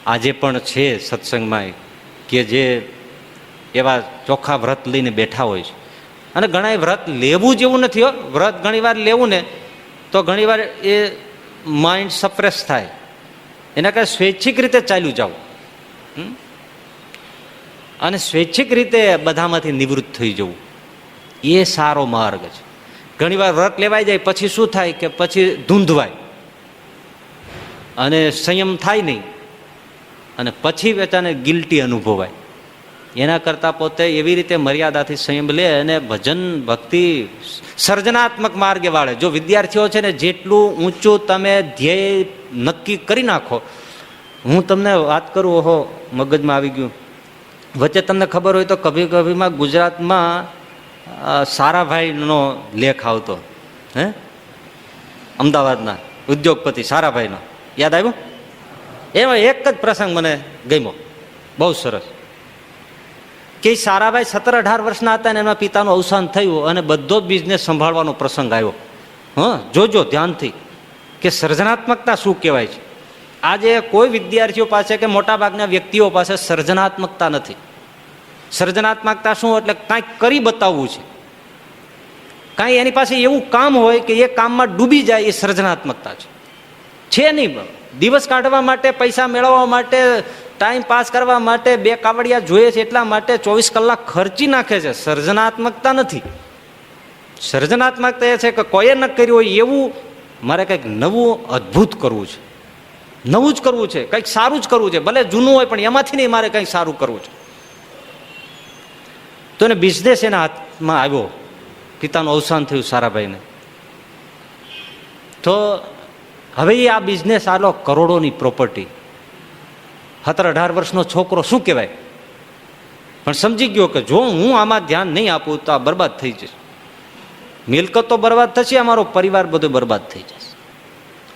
આજે પણ છે સત્સંગમાં કે જે એવા ચોખ્ખા વ્રત લઈને બેઠા હોય છે. અને ઘણા વ્રત લેવું જેવું નથી હો. વ્રત ઘણી વાર લેવું ને તો ઘણી વાર એ માઇન્ડ સપ્રેસ થાય. એના કારણે સ્વૈચ્છિક રીતે ચાલ્યું જવું અને સ્વૈચ્છિક રીતે બધામાંથી નિવૃત્ત થઈ જવું એ સારો માર્ગ છે. ઘણી વાર વ્રત લેવાઈ જાય પછી શું થાય કે પછી ધૂંધવાય અને સંયમ થાય નહીં અને પછી વેચાને ગિલ્ટી અનુભવાય. એના કરતાં પોતે એવી રીતે મર્યાદાથી સંયમ લે અને ભજન ભક્તિ સર્જનાત્મક માર્ગે વાળે. જો વિદ્યાર્થીઓ છે ને જેટલું ઊંચું તમે ધ્યેય નક્કી કરી નાખો. હું તમને વાત કરું, ઓહો મગજમાં આવી ગયું. વચ્ચે તમને ખબર હોય તો કભી કભીમાં ગુજરાતમાં સારાભાઈનો લેખ આવતો, હે, અમદાવાદના ઉદ્યોગપતિ સારાભાઈનો, યાદ આવ્યું? એમાં એક જ પ્રસંગ મને ગમ્યો, બહુ સરસ. કે સારાભાઈ 17-18 વર્ષના હતા ને એના પિતાનું અવસાન થયું અને બધો જ બિઝનેસ સંભાળવાનો પ્રસંગ આવ્યો. જોજો ધ્યાનથી કે સર્જનાત્મકતા શું કહેવાય છે. આજે કોઈ વિદ્યાર્થીઓ પાસે કે મોટાભાગના વ્યક્તિઓ પાસે સર્જનાત્મકતા નથી. સર્જનાત્મકતા શું એટલે કાંઈક કરી બતાવવું છે, કાંઈ એની પાસે એવું કામ હોય કે એ કામમાં ડૂબી જાય, એ સર્જનાત્મકતા છે નહીં. દિવસ કાઢવા માટે, પૈસા મેળવવા માટે, ટાઈમ પાસ કરવા માટે 2 કાવડિયા જોઈએ છે એટલા માટે 24 કલાક ખર્ચી નાખે છે. સર્જનાત્મકતા નથી. સર્જનાત્મકતા એ છે કે કોઈએ ન કર્યું હોય એવું મારે કંઈક નવું અદ્ભુત કરવું છે, નવું જ કરવું છે, કંઈક સારું જ કરવું છે, ભલે જૂનું હોય પણ એમાંથી નહીં, મારે કંઈક સારું કરવું છે. તો એને બિઝનેસ એના હાથમાં આવ્યો. પિતાનું અવસાન થયું સારાભાઈને. તો હવે આ બિઝનેસ આલો કરોડોની પ્રોપર્ટી. 17-18 વર્ષનો છોકરો શું કહેવાય, પણ સમજી ગયો કે જો હું આમાં ધ્યાન નહીં આપું તો આ બરબાદ થઈ જશે. મિલકત તો બરબાદ થશે, અમારો પરિવાર બધો બરબાદ થઈ જશે.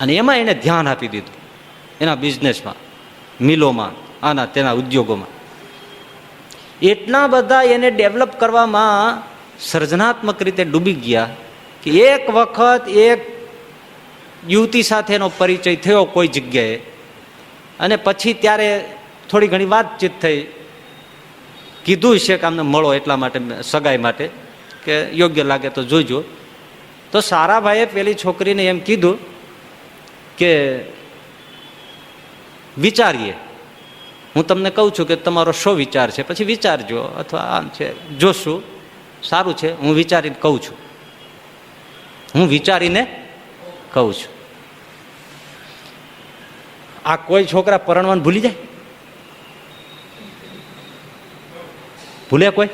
અને એમાં એને ધ્યાન આપી દીધું એના બિઝનેસમાં, મિલોમાં, આના તેના ઉદ્યોગોમાં. એટલા બધા એને ડેવલપ કરવામાં સર્જનાત્મક રીતે ડૂબી ગયા કે એક વખત એક યુવતી સાથે એનો પરિચય થયો કોઈ જગ્યાએ, અને પછી ત્યારે થોડી ઘણી વાતચીત થઈ. કીધું છે કે અમને મળો એટલા માટે, સગાઈ માટે, કે યોગ્ય લાગે તો જોઈજો. તો સારાભાઈએ પેલી છોકરીને એમ કીધું કે વિચારીએ, હું તમને કહું છું કે તમારો શો વિચાર છે, પછી વિચારજો, અથવા આમ છે જોશું, સારું છે, હું વિચારીને કહું છું, હું વિચારીને કહું છું. આ કોઈ છોકરા પરણવાનું ભૂલી જાય? ભૂલે કોઈ?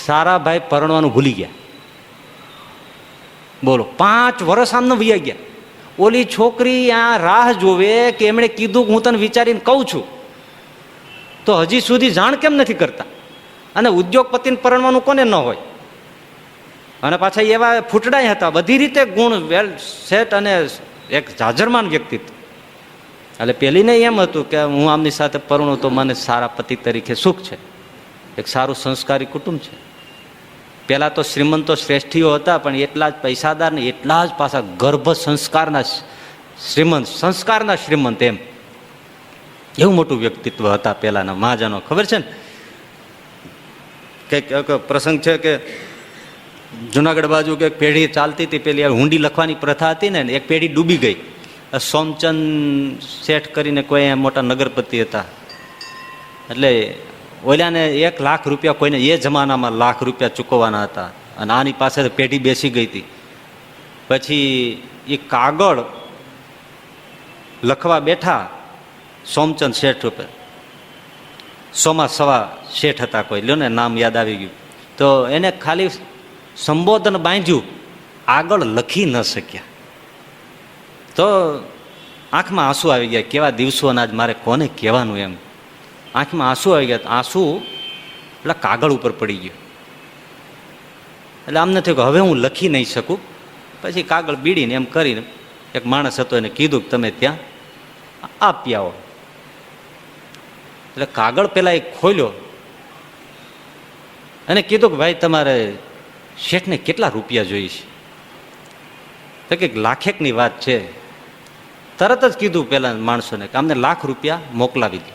સારાભાઈ પરણવાનું ભૂલી ગયા. બોલો, 5 વર્ષ આમને વયા ગયા. ઓલી છોકરી આ રાહ જોવે કે એમણે કીધું હું તને વિચારીને કહું છું, તો હજી સુધી જાણ કેમ નથી કરતા? અને ઉદ્યોગપતિને પરણવાનું કોને ન હોય? અને પાછા એવા ફૂટડાય હતા, બધી રીતે ગુણ, વેલ સેટ અને એક જાજરમાન વ્યક્તિત્વ. એટલે પેલીને એમ હતું કે હું આમની સાથે પરણું તો મને સારા પતિ તરીકે સુખ છે, એક સારું સંસ્કારી કુટુંબ છે. પહેલાં તો શ્રીમંતો શ્રેષ્ઠીઓ હતા, પણ એટલા જ પૈસાદાર ને એટલા જ પાછા ગર્ભ સંસ્કારના શ્રીમંત, સંસ્કારના શ્રીમંત, એમ એવું મોટું વ્યક્તિત્વ હતા પહેલાના મહાજનો. ખબર છે ને, કંઈક પ્રસંગ છે કે જુનાગઢ બાજુ કે પેઢી ચાલતી હતી, પેલી હુંડી લખવાની પ્રથા હતી ને, એક પેઢી ડૂબી ગઈ. સોમચંદ શેઠ કરીને કોઈ મોટા નગરપતિ હતા, એટલે ઓલાને 1 લાખ રૂપિયા, કોઈને એ જમાનામાં લાખ રૂપિયા ચૂકવવાના હતા, અને આની પાસે પેઢી બેસી ગઈ હતી. પછી એ કાગળ લખવા બેઠા સોમચંદ શેઠ ઉપર, સોમા સવા શેઠ હતા કોઈ, લ્યો ને નામ યાદ આવી ગયું. તો એને ખાલી સંબોધન બાંધ્યું, આગળ લખી ન શક્યા. તો આંખમાં આંસુ આવી ગયા. કેવા દિવસોના જ મારે કોને કહેવાનું, એમ આંખમાં આંસુ આવી ગયા. આંસુ એટલે કાગળ ઉપર પડી ગયું. એટલે આમને થયું કે હવે હું લખી નહીં શકું. પછી કાગળ બીડીને એમ કરીને એક માણસ હતો, એને કીધું કે તમે ત્યાં આપી આવો. એટલે કાગળ પેલા એ ખોલ્યો અને કીધું કે ભાઈ તમારે શેઠને કેટલા રૂપિયા જોઈએ છે? તો કે લાખેકની વાત છે. તરત જ કીધું પેલા માણસોને કે અમને લાખ રૂપિયા મોકલાવી દે.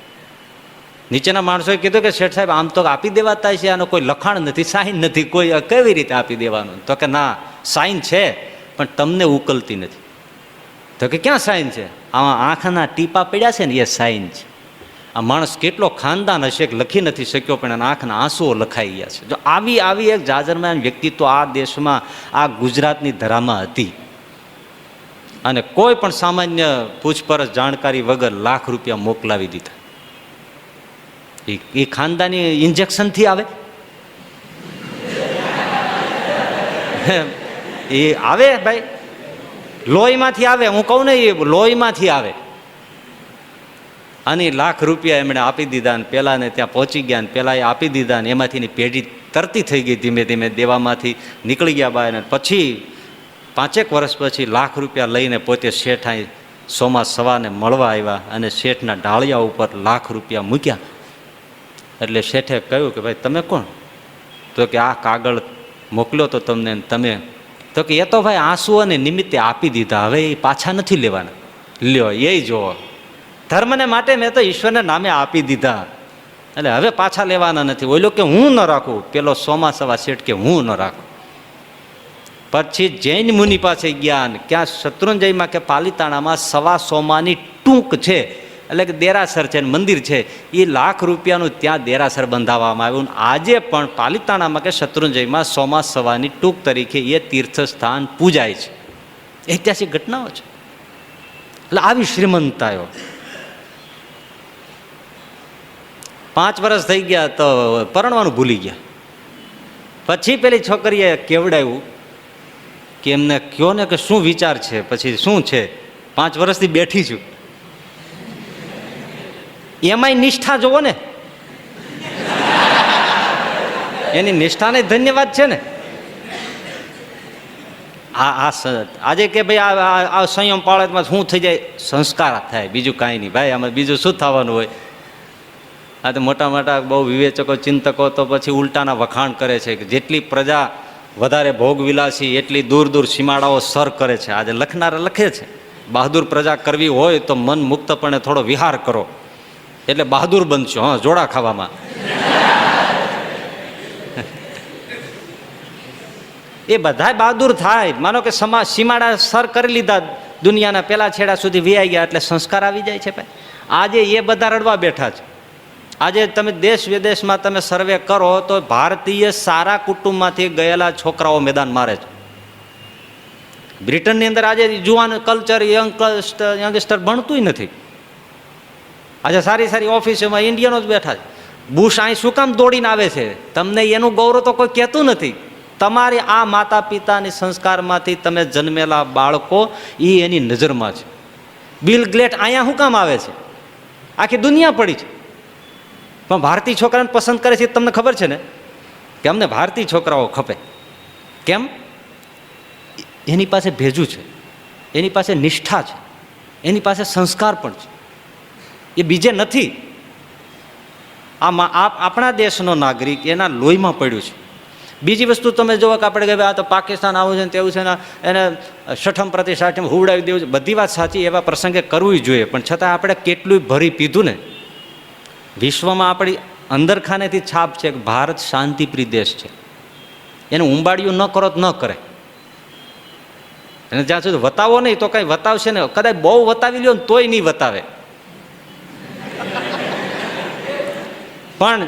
નીચેના માણસોએ કીધું કે શેઠ સાહેબ આમ તો આપી દેવાતા છે, આનો કોઈ લખાણ નથી, સાઈન નથી, કોઈ કેવી રીતે આપી દેવાનું? તો કે ના, સાઈન છે પણ તમને ઉકલતી નથી. તો કે ક્યાં સાઈન છે? આમાં આંખના ટીપા પડ્યા છે ને, એ સાઈન છે. આ માણસ કેટલો ખાનદાન હશે કે લખી નથી શક્યો, પણ એના આંખના આંસુઓ લખાઈ ગયા છે. જો આવી એક જાજરમાન વ્યક્તિત્વ આ દેશમાં, આ ગુજરાતની ધરામાં હતી, અને કોઈ પણ સામાન્ય પૂછપરછ જાણકારી વગર લાખ રૂપિયા મોકલાવી દીધા. એ ખાનદાની ઇન્જેક્શનથી આવે? એ આવે ભાઈ, લોહીમાંથી આવે. હું કહું ને, એ લોહીમાંથી આવે. અને લાખ રૂપિયા એમણે આપી દીધા, ને પેલાને ત્યાં પહોંચી ગયા, ને પેલા એ આપી દીધા, ને એમાંથી પેઢી તરતી થઈ ગઈ. ધીમે ધીમે દેવામાંથી નીકળી ગયા બાય. ને પછી 5 વર્ષ પછી લાખ રૂપિયા લઈને પોતે શેઠ અહીં સોમા સવાને મળવા આવ્યા અને શેઠના ઢાળિયા ઉપર ₹1,00,000 મૂક્યા. એટલે શેઠે કહ્યું કે ભાઈ તમે કોણ? તો કે આ કાગળ મોકલ્યો તો તમને, તમે તો કે એ તો ભાઈ આંસુઓને નિમિત્તે આપી દીધા, હવે એ પાછા નથી લેવાના. લ્યો એ જોવો, ધર્મને માટે મેં તો ઈશ્વરના નામે આપી દીધા, એટલે હવે પાછા લેવાના નથી. ઓલો કે હું ન રાખું, પેલો સોમા સવા શેઠ કે હું ન રાખું. પછી જૈન મુનિ પાસે ગયા, ક્યાં શત્રુંજયમાં કે પાલિતાણામાં સવા સોમાની ટૂંક છે, એટલે કે દેરાસર છે, મંદિર છે, એ ₹1,00,000 ત્યાં દેરાસર બંધાવવામાં આવ્યું. આજે પણ પાલિતાણામાં કે શત્રુંજયમાં સોમા સવાની ટૂંક તરીકે એ તીર્થસ્થાન પૂજાય છે. ઐતિહાસિક ઘટનાઓ છે. એટલે આવી શ્રીમંતાયો. 5 વર્ષ થઈ ગયા તો પરણવાનું ભૂલી ગયા. પછી પેલી છોકરીએ કેવડાવ્યું કે એમને કહો ને કે શું વિચાર છે, પછી શું છે, 5 વર્ષથી બેઠી છું. એમાંય નિષ્ઠા જોવો ને, એની નિષ્ઠાને ધન્યવાદ છે ને. આજે કે ભાઈ આ સંયમ પાળતમાં શું થઈ જાય? સંસ્કાર થાય, બીજું કાંઈ નહીં ભાઈ. આમાં બીજું શું થવાનું હોય? આ તો મોટા મોટા બહુ વિવેચકો ચિંતકો તો પછી ઉલટાના વખાણ કરે છે કે જેટલી પ્રજા વધારે ભોગવિલાસી એટલી દૂર દૂર સીમાડાઓ સર કરે છે. આજે લખનારા લખે છે બહાદુર પ્રજા કરવી હોય તો મન મુક્તપણે થોડો વિહાર કરો એટલે બહાદુર બનશો. હા, જોડા ખાવામાં. એ બધાય બહાદુર થાય. માનો કે સીમાડા સર કરી લીધા, દુનિયાના પેલા છેડા સુધી વિયાઈ ગયા એટલે સંસ્કાર આવી જાય છે ભાઈ. આજે એ બધા રડવા બેઠા છે. આજે તમે દેશ વિદેશમાં તમે સર્વે કરો તો ભારતીય સારા કુટુંબમાંથી ગયેલા છોકરાઓ મેદાન મારે છે. બ્રિટનની અંદર આજે જુવાન કલ્ચર યંગસ્ટર ભણતું નથી. આજે સારી સારી ઓફિસોમાં ઇન્ડિયનો જ બેઠા છે. બુશ અહીં શું કામ દોડીને આવે છે? તમને એનું ગૌરવ તો કોઈ કહેતું નથી. તમારી આ માતા પિતાની સંસ્કારમાંથી તમે જન્મેલા બાળકો એ એની નજરમાં છે. બિલ ગ્લેટ અહીંયા શું કામ આવે છે? આખી દુનિયા પડી છે, પણ ભારતીય છોકરાને પસંદ કરે છે. તમને ખબર છે ને કે અમને ભારતીય છોકરાઓ ખપે. કેમ? એની પાસે ભેજું છે, એની પાસે નિષ્ઠા છે, એની પાસે સંસ્કાર પણ છે. એ બીજે નથી. આપણા દેશનો નાગરિક એના લોહીમાં પડ્યું છે. બીજી વસ્તુ તમે જુઓ કે આપણે કહે આ તો પાકિસ્તાન આવું છે ને તેવું છે ને એને 6ઠમ પ્રતિષ્ઠા હુવડાવી દેવું છે. બધી વાત સાચી, એવા પ્રસંગે કરવું જોઈએ, પણ છતાં આપણે કેટલું ભરી પીધું ને. વિશ્વમાં આપણી અંદર ખાનેથી છાપ છે કે ભારત શાંતિપ્રિય દેશ છે. એને ઉંબાડિયું ન કરો તો ન કરે. અને જ્યાં સુધી વતાવો નહીં તો કંઈ વતાવશે ને. કદાચ બહુ વતાવી લ્યો ને તોય નહીં વતાવે. પણ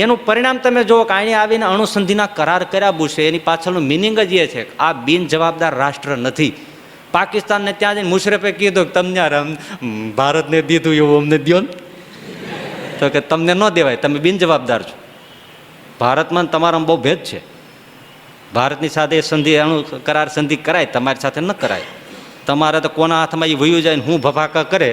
એનું પરિણામ તમે જુઓ કે અહીંયા આવીને અણુસંધિના કરાર કર્યા બુશે. એની પાછળનું મિનિંગ જ એ છે કે આ બિનજવાબદાર રાષ્ટ્ર નથી. પાકિસ્તાનને ત્યાં જઈને મુશરફે કીધું કે તમને ભારતને દીધું એવું અમને દો ને, તો કે તમને ન દેવાય, તમે બિનજવાબદાર છો. ભારતમાં તમારામાં બહુ ભેદ છે. ભારતની સાથે સંધિ અણુ કરાર સંધિ કરાય, તમારી સાથે ન કરાય. તમારે તો કોના હાથમાં એ વયું જાય ને હું ભફાકા કરે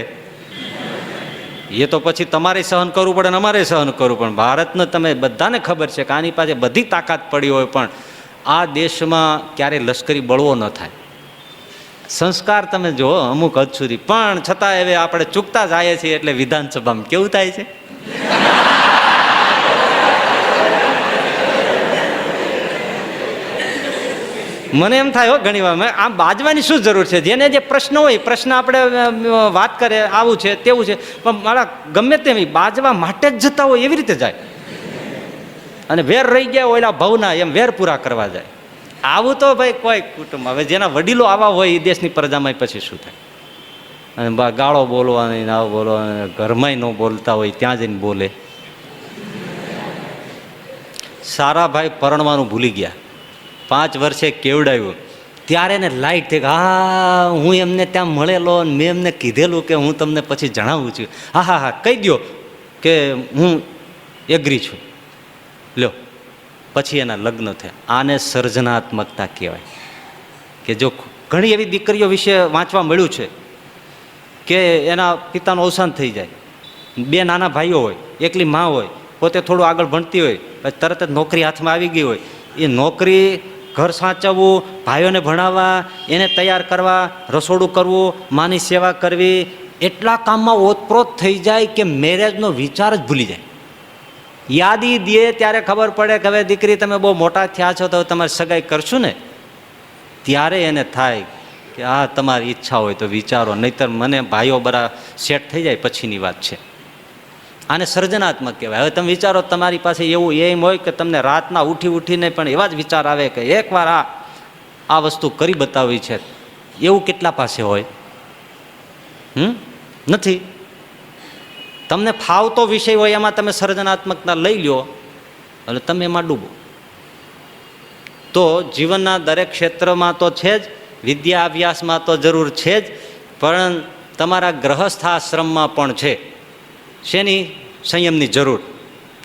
એ તો પછી તમારે સહન કરવું પડે ને અમારે સહન કરવું પડે. ભારતને તમે બધાને ખબર છે કે આની પાસે બધી તાકાત પડી હોય, પણ આ દેશમાં ક્યારેય લશ્કરી બળવો ન થાય. સંસ્કાર તમે જો અમુક હદ સુધી, પણ છતાં હવે આપણે ચૂકતા જઈએ છીએ એટલે વિધાનસભામાં કેવું થાય છે. મને એમ થાય હો ઘણી વાર આમ બાજવાની શું જરૂર છે? જેને જે પ્રશ્ન હોય પ્રશ્ન આપણે વાત કરે આવું છે તેવું છે, પણ મારા ગમે તેમ બાજવા માટે જ જતા હોય એવી રીતે જાય અને વેર રહી ગયા ઓલા ભવના એમ વેર પૂરા કરવા જાય. આવું તો ભાઈ કોઈ કુટુંબ, હવે જેના વડીલો આવા હોય એ દેશની પ્રજામાં પછી શું થાય? અને ગાળો બોલવાની આવું બોલવાની, ઘરમાં ન બોલતા હોય ત્યાં જઈને બોલે. સારા ભાઈ પરણવાનું ભૂલી ગયા, 5 વર્ષે કેવડાવ્યું ત્યારે એને લાઈટ થઈ. હા, હું એમને ત્યાં મળેલો ને મેં એમને કીધેલું કે હું તમને પછી જણાવું છું. હા હા હા કહી દો કે હું એગ્રી છું. લ્યો, પછી એના લગ્ન થયા. આને સર્જનાત્મકતા કહેવાય. કે જો ઘણી એવી દીકરીઓ વિશે વાંચવા મળ્યું છે કે એના પિતાનું અવસાન થઈ જાય, 2 નાના ભાઈઓ હોય, એકલી માં હોય, પોતે થોડું આગળ ભણતી હોય, તરત જ નોકરી હાથમાં આવી ગઈ હોય. એ નોકરી ઘર સાચવવું, ભાઈઓને ભણાવવા, એને તૈયાર કરવા, રસોડું કરવું, માની સેવા કરવી, એટલા કામમાં ઓતપ્રોત થઈ જાય કે મેરેજનો વિચાર જ ભૂલી જાય. યાદી દે ત્યારે ખબર પડે કે હવે દીકરી તમે બહુ મોટા થયા છો તો તમારે સગાઈ કરશું ને, ત્યારે એને થાય કે આ તમારી ઈચ્છા હોય તો વિચારો, નહીતર મને ભાઈઓ બરા સેટ થઈ જાય પછીની વાત છે. આને સર્જનાત્મક કહેવાય. હવે તમે વિચારો, તમારી પાસે એવું એમ હોય કે તમને રાતના ઉઠીને પણ એવા જ વિચાર આવે કે એકવાર આ વસ્તુ કરી બતાવવી છે, એવું કેટલા પાસે હોય? નથી. તમને ફાવતો વિષય હોય એમાં તમે સર્જનાત્મકતા લઈ લ્યો અને તમે એમાં ડૂબો. તો જીવનના દરેક ક્ષેત્રમાં તો છે જ, વિદ્યા અભ્યાસમાં તો જરૂર છે જ, પણ તમારા ગ્રહસ્થાશ્રમમાં પણ છે. શેની? સંયમની જરૂર.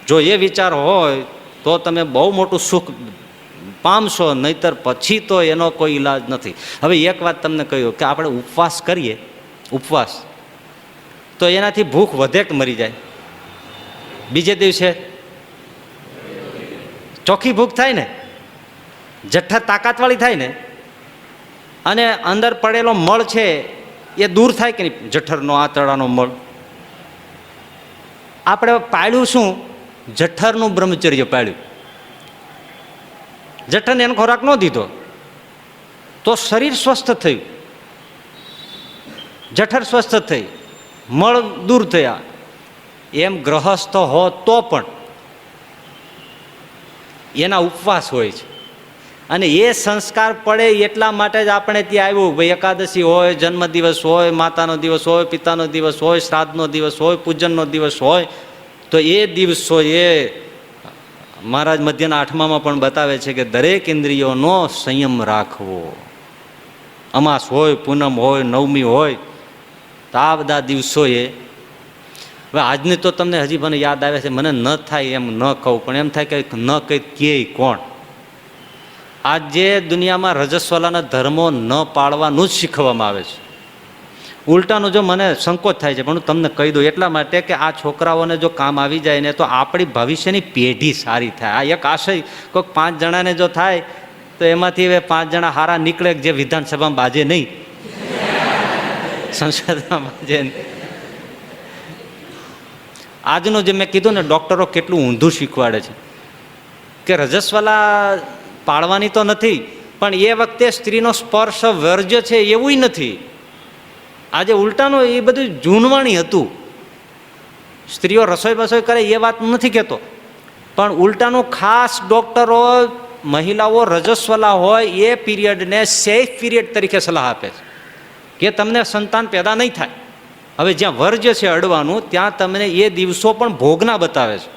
જો એ વિચાર હોય તો તમે બહુ મોટું સુખ પામશો, નહીતર પછી તો એનો કોઈ ઈલાજ નથી. હવે એક વાત તમને કહ્યું કે આપણે ઉપવાસ કરીએ, ઉપવાસ તો એનાથી ભૂખ વધે કે મરી જાય? બીજે દિવસે ચોખ્ખી ભૂખ થાય ને, જઠ્ઠર તાકાતવાળી થાય ને, અને અંદર પડેલો મળ છે એ દૂર થાય કે નહીં? જઠ્ઠરનો, આંતરડાનો મળ. આપણે પાળ્યું શું? જઠ્ઠરનું બ્રહ્મચર્ય પાળ્યું. જઠ્ઠરને એનો ખોરાક ન દીધો તો શરીર સ્વસ્થ થયું, જઠ્ઠર સ્વસ્થ થઈ, મળ દૂર થયા. એમ ગ્રહસ્થ હો તો પણ એના ઉપવાસ હોય છે. અને એ સંસ્કાર પડે એટલા માટે જ આપણે ત્યાં આવ્યું. ભાઈ એકાદશી હોય, જન્મદિવસ હોય, માતાનો દિવસ હોય, પિતાનો દિવસ હોય, શ્રાદ્ધનો દિવસ હોય, પૂજનનો દિવસ હોય, તો એ દિવસો એ મહારાજ મધ્યના 8મામાં પણ બતાવે છે કે દરેક ઇન્દ્રિયોનો સંયમ રાખવો. અમાસ હોય, પૂનમ હોય, નવમી હોય, તો આ બધા દિવસોએ. હવે આજની તો તમને હજી મને યાદ આવે છે, મને ન થાય એમ ન કહું, પણ એમ થાય કે ન કહે કોણ. આજે દુનિયામાં રજસ્વાલાના ધર્મો ન પાળવાનું જ શીખવવામાં આવે છે. ઉલટાનું જો મને સંકોચ થાય છે, પણ હું તમને કહી દઉં એટલા માટે કે આ છોકરાઓને જો કામ આવી જાય ને તો આપણી ભવિષ્યની પેઢી સારી થાય. આ એક આશય કોઈક 5 જણાને જો થાય તો એમાંથી હવે 5 જણા હારા નીકળે જે વિધાનસભામાં બાજે નહીં, સંસદમાં બાજે નહીં. આજનું જે મેં કીધું ને, ડૉક્ટરો કેટલું ઊંધું શીખવાડે છે કે રજસ્વાલા પાળવાની તો નથી, પણ એ વખતે સ્ત્રીનો સ્પર્શ વર્જ્ય છે એવું નથી. આજે ઉલટાનું એ બધું જૂનવાણી હતું. સ્ત્રીઓ રસોઈ બસોઈ કરે એ વાત નથી કહેતો, પણ ઉલટાનું ખાસ ડૉક્ટરો મહિલાઓ રજસ્વલા હોય એ પીરિયડને સેફ પીરિયડ તરીકે સલાહ આપે છે કે તમને સંતાન પેદા નહીં થાય. હવે જ્યાં વર્જ્ય છે અડવાનું, ત્યાં તમને એ દિવસો પણ ભોગના બતાવે છે.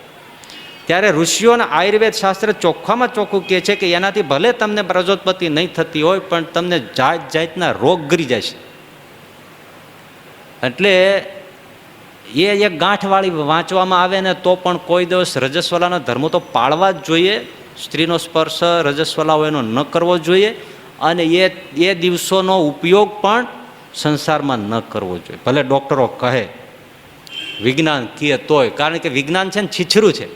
ત્યારે ઋષિઓ અને આયુર્વેદ શાસ્ત્ર ચોખ્ખામાં ચોખ્ખું કહે છે કે એનાથી ભલે તમને પ્રજોત્પત્તિ નહીં થતી હોય, પણ તમને જાત જાતના રોગ ગરી જાય છે. એટલે એ એક ગાંઠવાળી વાંચવામાં આવે ને તો પણ કોઈ દિવસ રજસ્વલાના ધર્મો તો પાળવા જ જોઈએ. સ્ત્રીનો સ્પર્શ રજસ્વલાઓ એનો ન કરવો જોઈએ, અને એ દિવસોનો ઉપયોગ પણ સંસારમાં ન કરવો જોઈએ. ભલે ડૉક્ટરો કહે, વિજ્ઞાન કહે તોય, કારણ કે વિજ્ઞાન છે ને છીછરું છે.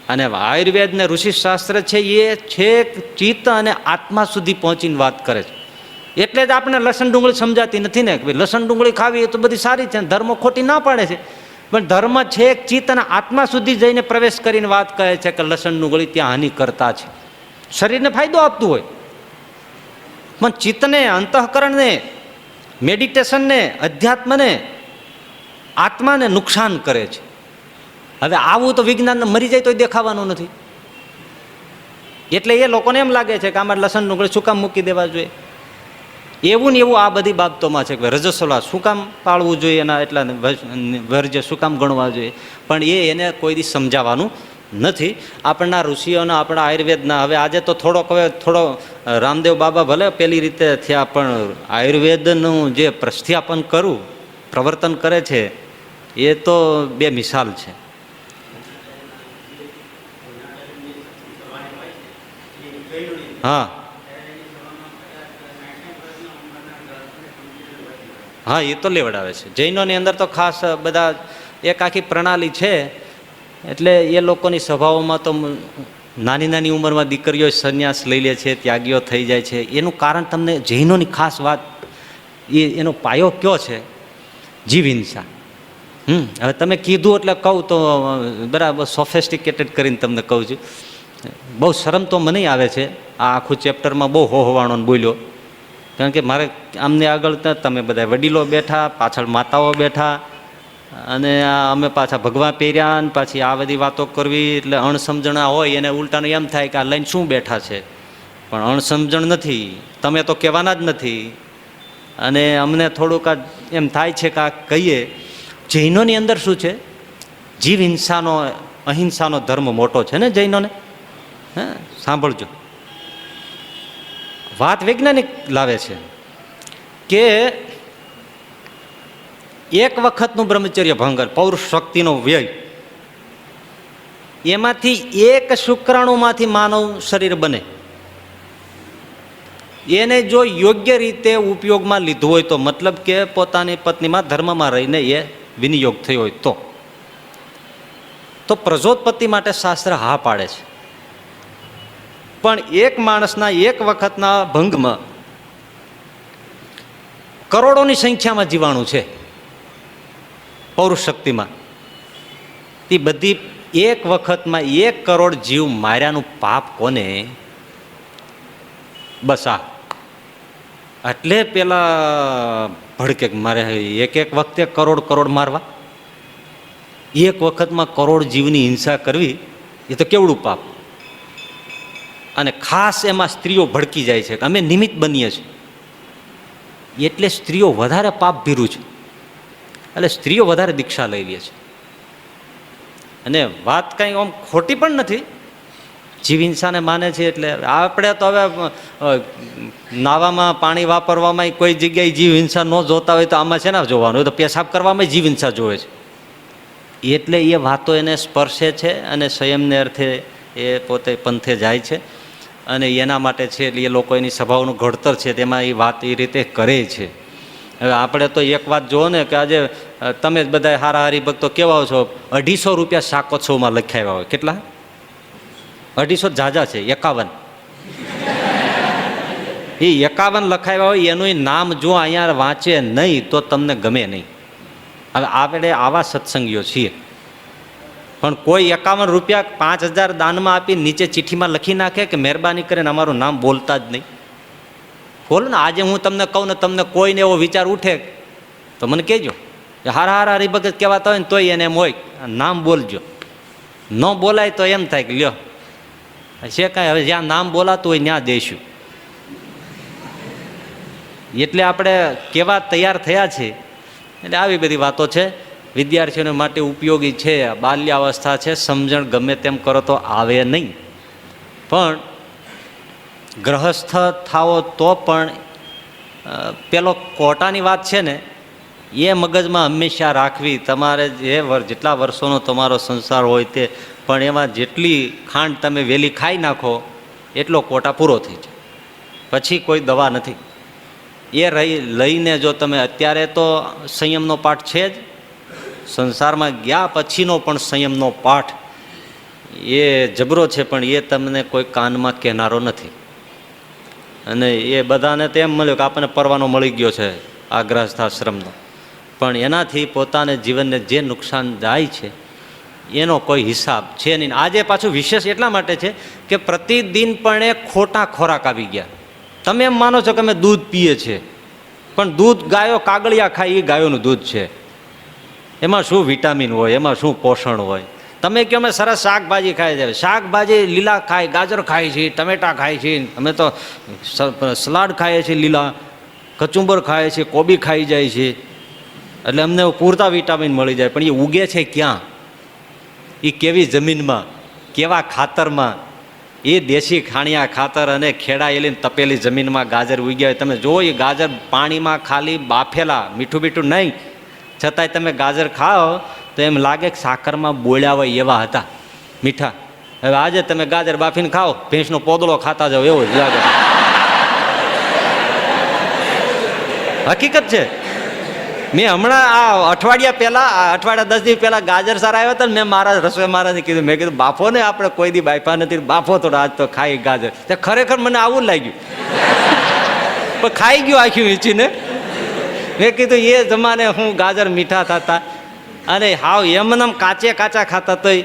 અને આયુર્વેદ ને ઋષિશાસ્ત્ર છે એ છેક ચિત્ત અને આત્મા સુધી પહોંચીને વાત કરે છે. એટલે જ આપણે લસણ ડુંગળી સમજાતી નથી ને, કે લસણ ડુંગળી ખાવી એ તો બધી સારી છે, ધર્મ ખોટી ના પાડે છે, પણ ધર્મ છેક ચિત્ત અને આત્મા સુધી જઈને પ્રવેશ કરીને વાત કહે છે કે લસણ ડુંગળી ત્યાં હાનિ કરતા છે. શરીરને ફાયદો આપતું હોય, પણ ચિત્તને, અંતઃકરણને, મેડિટેશનને, અધ્યાત્મને, આત્માને નુકસાન કરે છે. હવે આવું તો વિજ્ઞાન મરી જાય તો દેખાવાનું નથી. એટલે એ લોકોને એમ લાગે છે કે આમાં લસણ ડુંગળી શું કામ મૂકી દેવા જોઈએ. એવું ને એવું આ બધી બાબતોમાં છે કે રજસ્વલા શું કામ પાળવું જોઈએ, એના એટલા વર્જ્ય શું કામ ગણવા જોઈએ, પણ એને કોઈ દી સમજાવવાનું નથી. આપણના ઋષિઓના, આપણા આયુર્વેદના, હવે આજે તો થોડો રામદેવ બાબા ભલે પેલી રીતે થયા, પણ આયુર્વેદનું જે પ્રસ્થાપન કરવું, પ્રવર્તન કરે છે, એ તો બે મિસાલ છે. હા હા, એ તો લેવડાવે છે. જૈનોની અંદર તો ખાસ બધા એક આખી પ્રણાલી છે. એટલે એ લોકોની સભાઓમાં તો નાની નાની ઉંમરમાં દીકરીઓ સંન્યાસ લઈ લે છે, ત્યાગીઓ થઈ જાય છે. એનું કારણ તમને જૈનોની ખાસ વાત, એનો પાયો કયો છે? જીવ હિંસા. હવે તમે કીધું એટલે કહું તો બરાબર સોફેસ્ટિકેટેડ કરીને તમને કહું છું. બહુ શરમ તો મને આવે છે, આ આખું ચેપ્ટરમાં બહુ હોવાણો બોલ્યો. કારણ કે મારે આમને આગળ તમે બધા વડીલો બેઠા, પાછળ માતાઓ બેઠા, અને અમે પાછા ભગવા પહેર્યા, ને પાછી આ બધી વાતો કરવી, એટલે અણસમજણા હોય એને ઉલટાનું એમ થાય કે આ લઈને શું બેઠા છે. પણ અણસમજણ નથી, તમે તો કહેવાના જ નથી. અને અમને થોડુંક એમ થાય છે કે આ કહીએ. જૈનોની અંદર શું છે? જીવ હિંસાનો, અહિંસાનો ધર્મ મોટો છે ને જૈનોને. હા, સાંભળજો. વાત વૈજ્ઞાનિક લાવે છે કે એક વખતનું બ્રહ્મચર્ય ભંગર, પૌરુષ શક્તિનો વ્યય, એમાંથી એક શુક્રાણુમાંથી માનવ શરીર બને. એને જો યોગ્ય રીતે ઉપયોગમાં લીધું હોય તો, મતલબ કે પોતાની પત્નીમાં ધર્મમાં રહીને એ વિનિયોગ થયો હોય તો પ્રજોત્પત્તિ માટે શાસ્ત્ર હા પાડે છે. પણ એક માણસના એક વખતના ભંગમાં કરોડોની સંખ્યામાં જીવાણુ છે પૌરુષ શક્તિમાં. તે બધી એક વખતમાં 1 કરોડ જીવ માર્યાનું પાપ કોને? બસ આ એટલે પેલા ભડકે મારે એક વખતે કરોડ મારવા, એક વખતમાં કરોડ જીવની હિંસા કરવી, એ તો કેવડું પાપ. અને ખાસ એમાં સ્ત્રીઓ ભડકી જાય છે કે અમે નિમિત્ત બનીએ છીએ, એટલે સ્ત્રીઓ વધારે પાપ ભીરું છે. એટલે સ્ત્રીઓ વધારે દીક્ષા લઈ લે છે. અને વાત કંઈ આમ ખોટી પણ નથી, જીવ હિંસાને માને છે. એટલે આપણે તો હવે નાવામાં, પાણી વાપરવામાં કોઈ જગ્યાએ જીવ હિંસા ન જોતા હોય તો આમાં છે ને જોવાનું હોય તો પેશાબ કરવામાં જીવ હિંસા જોવે છે. એટલે એ વાતો એને સ્પર્શે છે અને સંયમને અર્થે એ પોતે પંથે જાય છે. અને એના માટે છે એટલે એ લોકો એની સભાઓનું ઘડતર છે તેમાં એ વાત એ રીતે કરે છે. હવે આપણે તો એક વાત જુઓ ને કે આજે તમે જ બધા હારા હરિભક્તો કેવા છો, 250 રૂપિયા શાકોત્સવમાં લખાવ્યા હોય. કેટલા? 250 જાજા છે, 51. એ 51 લખાવ્યા હોય એનું નામ જો અહીંયા વાંચે નહીં તો તમને ગમે નહીં. હવે આપણે આવા સત્સંગીઓ છીએ, પણ કોઈ 51 રૂપિયા 5000 દાનમાં આપી નીચે ચિઠ્ઠીમાં લખી નાખે કે મહેરબાની કરીને અમારું નામ બોલતા જ નહીં. બોલો ને. આજે હું તમને કહું ને તમને કોઈને એવો વિચાર ઉઠે તો મને કહેજો. હારા હરિભગત કહેવાતા હોય ને તોય એને એમ હોય નામ બોલજો. ન બોલાય તો એમ થાય કે લ્યો છે કાંઈ, હવે જ્યાં નામ બોલાતું હોય ત્યાં દઈશું. એટલે આપણે કેવા તૈયાર થયા છે. એટલે આવી બધી વાતો છે, વિદ્યાર્થીઓને માટે ઉપયોગી છે. બાલ્યાવસ્થા છે, સમજણ ગમે તેમ કરો તો આવે નહીં. પણ ગ્રહસ્થ થાવો તો પણ પેલો કોટાની વાત છે ને એ મગજમાં હંમેશા રાખવી. તમારે જેટલા વર્ષોનો તમારો સંસાર હોય તે, પણ એમાં જેટલી ખાંડ તમે વહેલી ખાઈ નાખો એટલો કોટા પૂરો થઈ જાય. પછી કોઈ દવા નથી. એ લઈને જો તમે અત્યારે તો સંયમનો પાઠ છે જ, સંસારમાં ગયા પછીનો પણ સંયમનો પાઠ એ જબરો છે, પણ એ તમને કોઈ કાનમાં કહેનારો નથી. અને એ બધાને તેમ મળ્યું કે આપણને પરવાનો મળી ગયો છે આ ગ્રહસ્થાશ્રમનો, પણ એનાથી પોતાને જીવનને જે નુકસાન જાય છે એનો કોઈ હિસાબ છે નહીં. આજે પાછું વિશેષ એટલા માટે છે કે પ્રતિદિન પણ એ ખોટા ખોરાક આવી ગયા. તમે એમ માનો છો કે અમે દૂધ પીએ છીએ, પણ દૂધ ગાયો કાગળિયા ખાય એ ગાયોનું દૂધ છે. એમાં શું વિટામિન હોય, એમાં શું પોષણ હોય? તમે કહો અમે સરસ શાકભાજી ખાઈ જાય, શાકભાજી લીલા ખાય, ગાજર ખાય છે, ટમેટા ખાય છે, અમે તો સલાડ ખાઈએ છીએ, લીલા કચુંબર ખાય છે, કોબી ખાઈ જાય છે, એટલે અમને પૂરતા વિટામિન મળી જાય. પણ એ ઉગે છે ક્યાં? એ કેવી જમીનમાં, કેવા ખાતરમાં? એ દેશી ખાણિયા ખાતર અને ખેડાયેલી તપેલી જમીનમાં ગાજર ઉગ્યા હોય. તમે જુઓ એ ગાજર પાણીમાં ખાલી બાફેલા, મીઠું મીઠું નહીં, છતાંય તમે ગાજર ખાઓ તો એમ લાગે કે સાકરમાં બોળ્યા હોય એવા હતા, મીઠા. હવે આજે તમે ગાજર બાફીને ખાઓ, ભેંસનો પોદળો ખાતા જાઓ એવો જ લાગે. હકીકત છે. મેં હમણાં આ અઠવાડિયા પહેલા 10 દિવસ પહેલા ગાજર સારા આવ્યા હતા ને મેં મારા રસોઈ મહારાજને કીધું, મેં કીધું બાફો ને આપણે કોઈ દી બાફા નથી, બાફો તો આજ તો ખાઈ ગાજર. તે ખરેખર મને આવું લાગ્યું, પણ ખાઈ ગયું આખી વીંચીને. મેં કીધું એ જમાને હું ગાજર મીઠા થતા અને હાવ એમને કાચે કાચા ખાતા તોય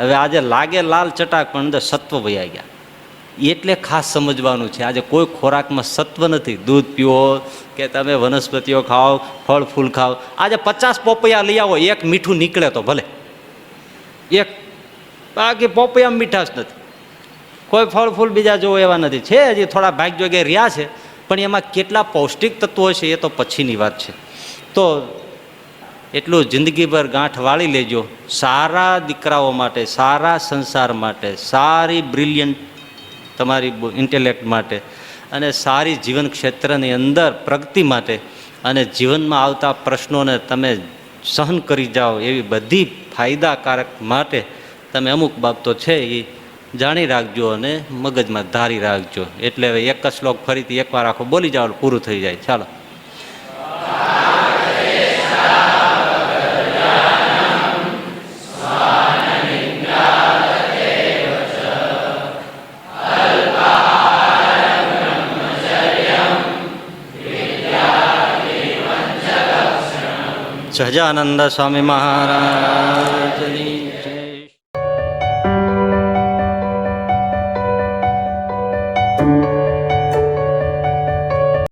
હવે આજે લાગે લાલ ચટાક પણ અંદર સત્વ વયા ગયા. એટલે ખાસ સમજવાનું છે, આજે કોઈ ખોરાકમાં સત્વ નથી. દૂધ પીવો કે તમે વનસ્પતિઓ ખાઓ, ફળ ફૂલ ખાઓ. આજે 50 પોપૈયા લઈ આવો, એક મીઠું નીકળે તો ભલે એક, બાકી પોપૈયા મીઠાશ નથી. કોઈ ફળ ફૂલ બીજા જોવો એવા નથી. છે હજી થોડા ભાગ્યોગે રહ્યા છે, પણ એમાં કેટલા પૌષ્ટિક તત્વો છે એ તો પછીની વાત છે. તો એટલું જિંદગીભર ગાંઠ વાળી લેજો, સારા દીકરાઓ માટે, સારા સંસાર માટે, સારી બ્રિલિયન્ટ તમારી ઇન્ટેલેક્ટ માટે અને સારી જીવન ક્ષેત્રની અંદર પ્રગતિ માટે અને જીવનમાં આવતા પ્રશ્નોને તમે સહન કરી જાઓ એવી બધી ફાયદાકારક માટે તમે અમુક બાબતો છે એ જાણી રાખજો અને મગજમાં ધારી રાખજો. એટલે હવે એક જ શ્લોક ફરીથી એકવાર આખો બોલી જાઓ, પૂરું થઈ જાય. ચાલો. સહજાનંદ સ્વામી મહારાજ.